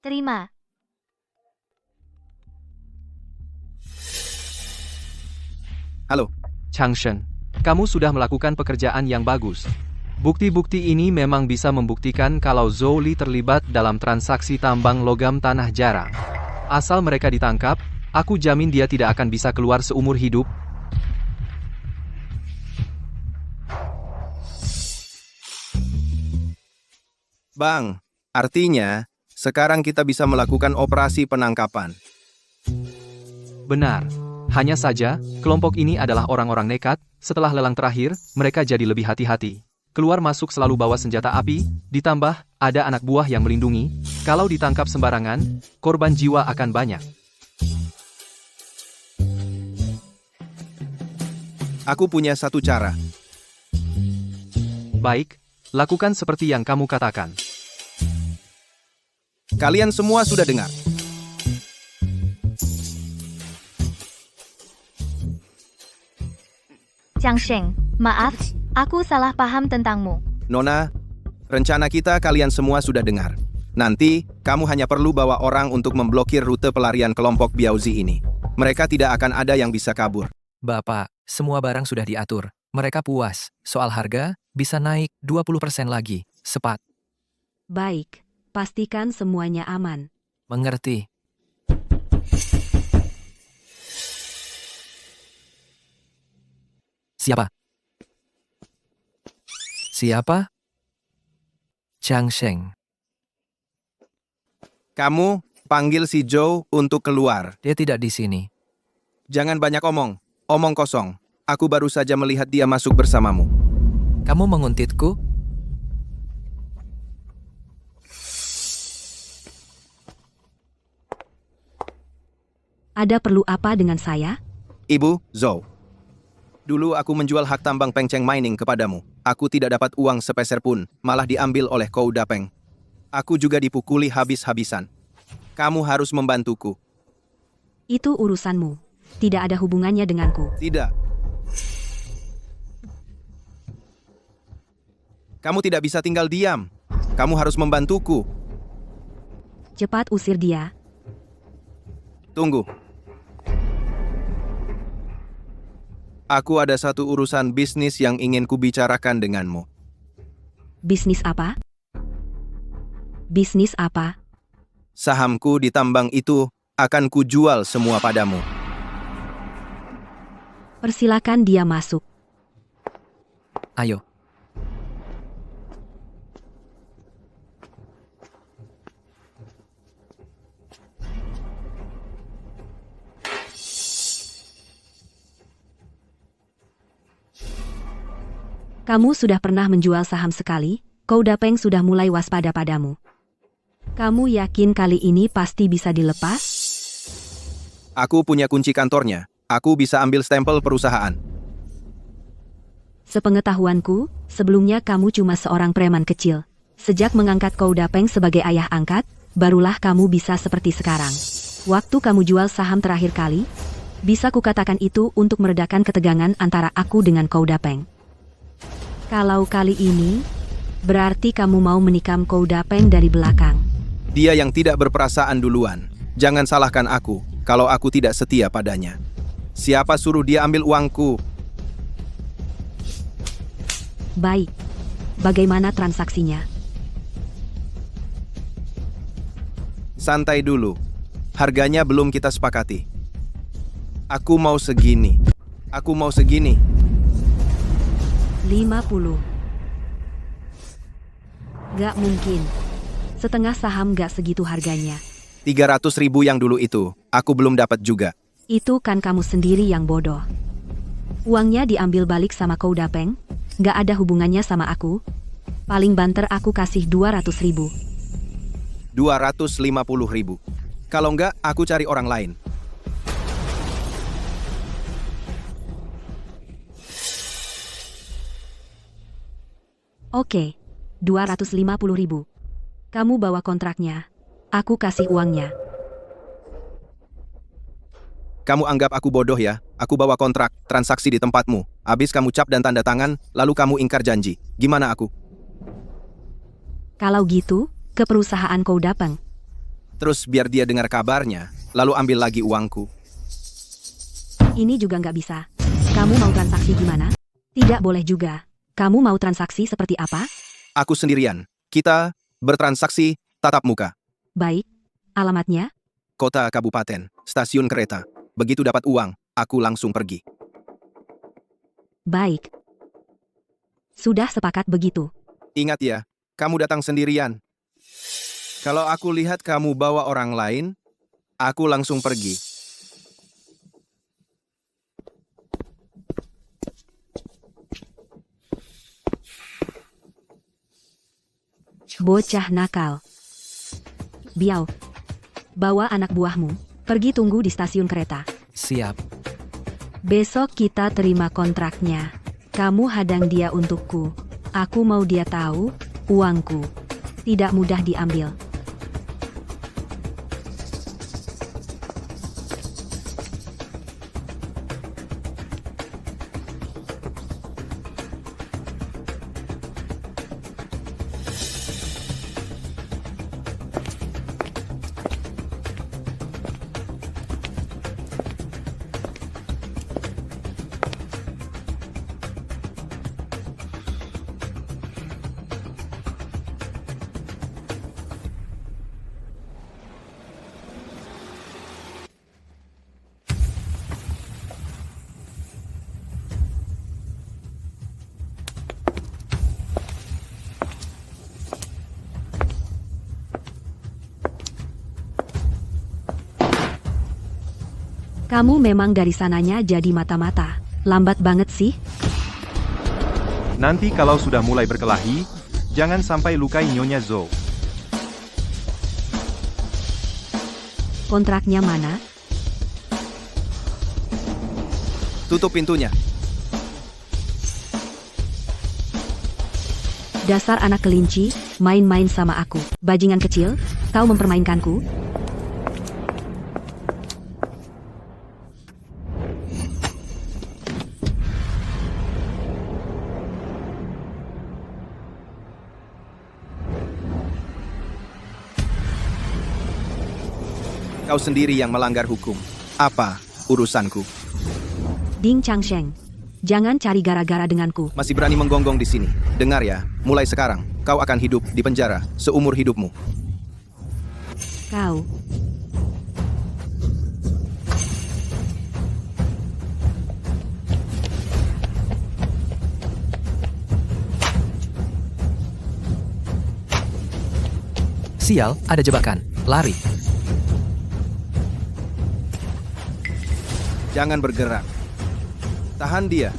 Terima. Halo. Changsheng, kamu sudah melakukan pekerjaan yang bagus. Bukti-bukti ini memang bisa membuktikan kalau Zhou Li terlibat dalam transaksi tambang logam tanah jarang. Asal mereka ditangkap, aku jamin dia tidak akan bisa keluar seumur hidup. Bang, artinya sekarang kita bisa melakukan operasi penangkapan. Benar. Hanya saja, kelompok ini adalah orang-orang nekat. Setelah lelang terakhir, mereka jadi lebih hati-hati. Keluar masuk selalu bawa senjata api, ditambah ada anak buah yang melindungi. Kalau ditangkap sembarangan, korban jiwa akan banyak. Aku punya satu cara. Baik, lakukan seperti yang kamu katakan. Kalian semua sudah dengar. Changsheng, maaf, aku salah paham tentangmu. Nona, rencana kita kalian semua sudah dengar. Nanti, kamu hanya perlu bawa orang untuk memblokir rute pelarian kelompok Biaozi ini. Mereka tidak akan ada yang bisa kabur. Bapak, semua barang sudah diatur. Mereka puas. Soal harga, bisa naik 20% lagi. Cepat. Baik, pastikan semuanya aman. Mengerti. Siapa? Siapa? Changsheng. Kamu panggil si Zhou untuk keluar. Dia tidak di sini. Jangan banyak omong. Omong kosong. Aku baru saja melihat dia masuk bersamamu. Kamu menguntitku? Ada perlu apa dengan saya? Ibu, Zhou. Dulu aku menjual hak tambang Pengcheng Mining kepadamu. Aku tidak dapat uang sepeser pun, malah diambil oleh Kou Dapeng. Aku juga dipukuli habis-habisan. Kamu harus membantuku. Itu urusanmu. Tidak ada hubungannya denganku. Tidak. Kamu tidak bisa tinggal diam. Kamu harus membantuku. Cepat usir dia. Tunggu. Aku ada satu urusan bisnis yang ingin kubicarakan denganmu. Bisnis apa? Bisnis apa? Sahamku di tambang itu akan kujual semua padamu. Persilakan dia masuk. Ayo. Kamu sudah pernah menjual saham sekali? Koudapeng sudah mulai waspada padamu. Kamu yakin kali ini pasti bisa dilepas? Aku punya kunci kantornya. Aku bisa ambil stempel perusahaan. Sepengetahuanku, sebelumnya kamu cuma seorang preman kecil. Sejak mengangkat Koudapeng sebagai ayah angkat, barulah kamu bisa seperti sekarang. Waktu kamu jual saham terakhir kali, bisa kukatakan itu untuk meredakan ketegangan antara aku dengan Koudapeng. Kalau kali ini, berarti kamu mau menikam Koudapeng dari belakang. Dia yang tidak berperasaan duluan. Jangan salahkan aku kalau aku tidak setia padanya. Siapa suruh dia ambil uangku? Baik. Bagaimana transaksinya? Santai dulu. Harganya belum kita sepakati. Aku mau segini. Aku mau segini. 50. Gak mungkin. Setengah saham gak segitu harganya. 300.000 yang dulu itu, aku belum dapat juga. Itu kan kamu sendiri yang bodoh. Uangnya diambil balik sama Koudapeng, gak ada hubungannya sama aku. Paling banter aku kasih 200.000. 250.000. Kalau enggak, aku cari orang lain. Oke, 250.000. Kamu bawa kontraknya. Aku kasih uangnya. Kamu anggap aku bodoh ya? Aku bawa kontrak, transaksi di tempatmu. Habis kamu cap dan tanda tangan, lalu kamu ingkar janji. Gimana aku? Kalau gitu, ke perusahaan Koudapeng. Terus biar dia dengar kabarnya, lalu ambil lagi uangku. Ini juga nggak bisa. Kamu mau transaksi gimana? Tidak boleh juga. Kamu mau transaksi seperti apa? Aku sendirian. Kita bertransaksi tatap muka. Baik. Alamatnya? Kota kabupaten, stasiun kereta. Begitu dapat uang, aku langsung pergi. Baik. Sudah sepakat begitu. Ingat ya, kamu datang sendirian. Kalau aku lihat kamu bawa orang lain, aku langsung pergi. Bocah nakal. Biao. Bawa anak buahmu. Pergi tunggu di stasiun kereta. Siap. Besok kita terima kontraknya. Kamu hadang dia untukku. Aku mau dia tahu, uangku tidak mudah diambil. Kamu memang dari sananya jadi mata-mata. Lambat banget sih. Nanti kalau sudah mulai berkelahi, jangan sampai lukai Nyonya Zhou. Kontraknya mana? Tutup pintunya. Dasar anak kelinci, main-main sama aku. Bajingan kecil, kau mempermainkanku? Kau sendiri yang melanggar hukum. Apa urusanku? Ding Changsheng, jangan cari gara-gara denganku. Masih berani menggonggong di sini. Dengar ya, mulai sekarang, kau akan hidup di penjara seumur hidupmu. Kau. Sial, ada jebakan. Lari. Jangan bergerak. Tahan dia.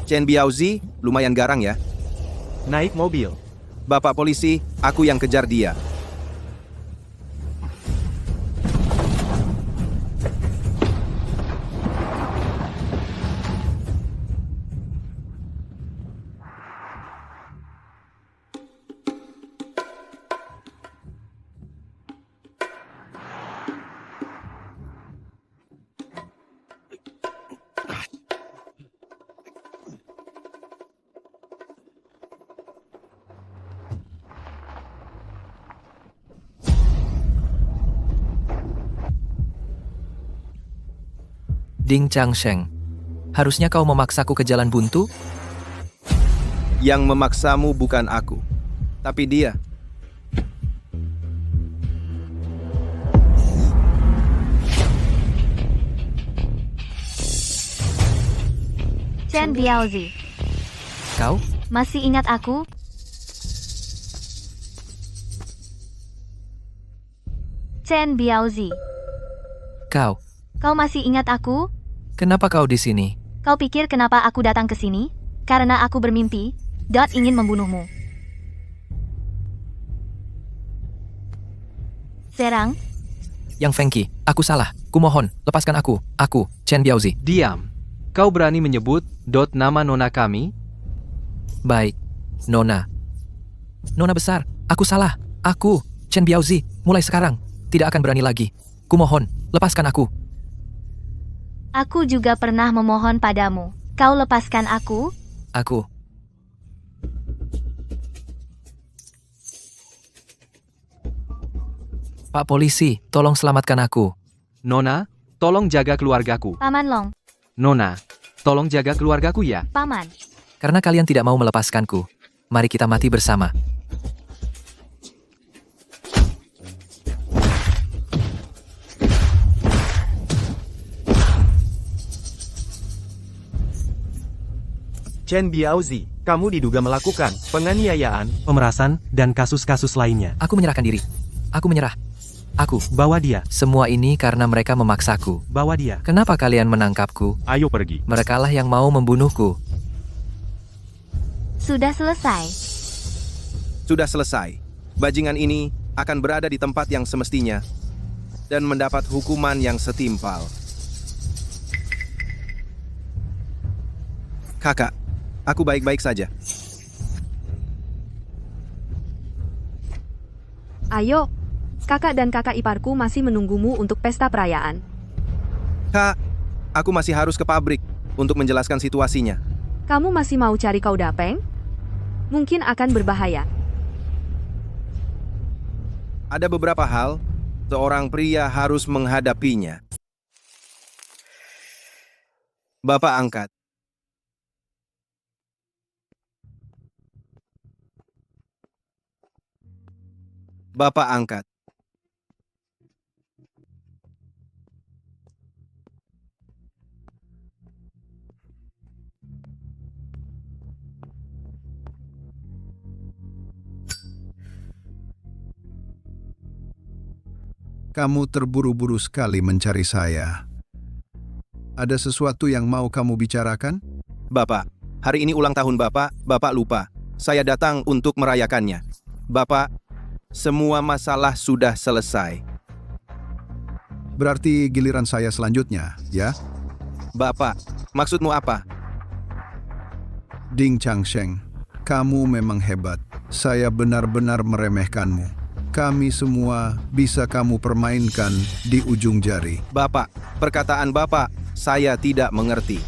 Chen Biaozi, lumayan garang ya. Naik mobil. Bapak polisi, aku yang kejar dia. Ding Changsheng, harusnya kau memaksaku ke jalan buntu? Yang memaksamu bukan aku, tapi dia. Chen Biaozi, Kau? masih ingat aku? Chen Biaozi, Kau? kau masih ingat aku? Kenapa kau di sini? Kau pikir kenapa aku datang ke sini? Karena aku bermimpi, ingin membunuhmu. Serang, Yang Fengki, aku salah. Kumohon, lepaskan aku. Aku, Chen Biaozi. Diam. Kau berani menyebut nama nona kami? Baik, Nona. Nona besar, aku salah. Aku, Chen Biaozi, mulai sekarang tidak akan berani lagi. Kumohon, lepaskan aku. aku juga pernah memohon padamu. Kau lepaskan aku? Aku. Pak polisi, tolong selamatkan aku. Nona, tolong jaga keluargaku. Paman Long, Nona, tolong jaga keluargaku ya. Paman. Karena kalian tidak mau melepaskanku, mari kita mati bersama. Chen Biaozi, kamu diduga melakukan penganiayaan, pemerasan, dan kasus-kasus lainnya. Aku menyerahkan diri. Aku menyerah. Aku. Bawa dia. Semua ini karena mereka memaksaku. Bawa dia. Kenapa kalian menangkapku? Ayo pergi. Merekalah yang mau membunuhku. Sudah selesai. Sudah selesai. Bajingan ini akan berada di tempat yang semestinya dan mendapat hukuman yang setimpal. Kakak, aku baik-baik saja. Ayo, kakak dan kakak iparku masih menunggumu untuk pesta perayaan. Kak, aku masih harus ke pabrik untuk menjelaskan situasinya. Kamu masih mau cari kau dapeng? Mungkin akan berbahaya. Ada beberapa hal seorang pria harus menghadapinya. Bapak angkat. Bapak angkat. Kamu terburu-buru sekali mencari saya. Ada sesuatu yang mau kamu bicarakan? Bapak, hari ini ulang tahun Bapak, Bapak lupa. Saya datang untuk merayakannya. Bapak, semua masalah sudah selesai. Berarti giliran saya selanjutnya, ya? Bapak, maksudmu apa? Ding Changsheng, kamu memang hebat. Saya benar-benar meremehkanmu. Kami semua bisa kamu permainkan di ujung jari. Bapak, perkataan Bapak, saya tidak mengerti.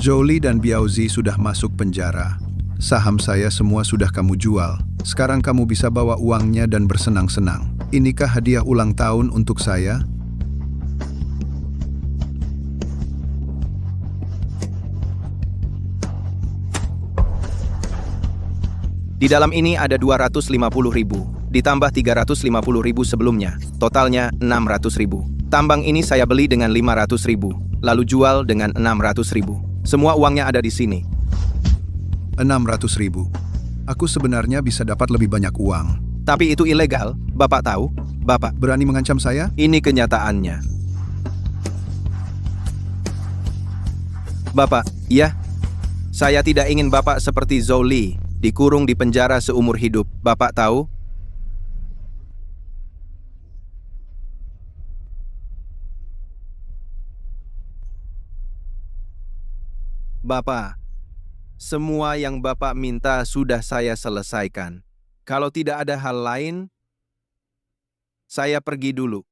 Zhou dan Biaozi sudah masuk penjara. Saham saya semua sudah kamu jual. Sekarang kamu bisa bawa uangnya dan bersenang-senang. Inikah hadiah ulang tahun untuk saya? Di dalam ini ada 250.000, ditambah 350.000 sebelumnya, totalnya 600.000. Tambang ini saya beli dengan 500.000, lalu jual dengan 600.000. Semua uangnya ada di sini. 600.000. Aku sebenarnya bisa dapat lebih banyak uang. Tapi itu ilegal, Bapak tahu? Bapak, Berani mengancam saya? ini kenyataannya. Bapak, ya. Saya tidak ingin Bapak seperti Zhou Li, dikurung di penjara seumur hidup. Bapak tahu? Bapak, semua yang Bapak minta sudah saya selesaikan. Kalau tidak ada hal lain, saya pergi dulu.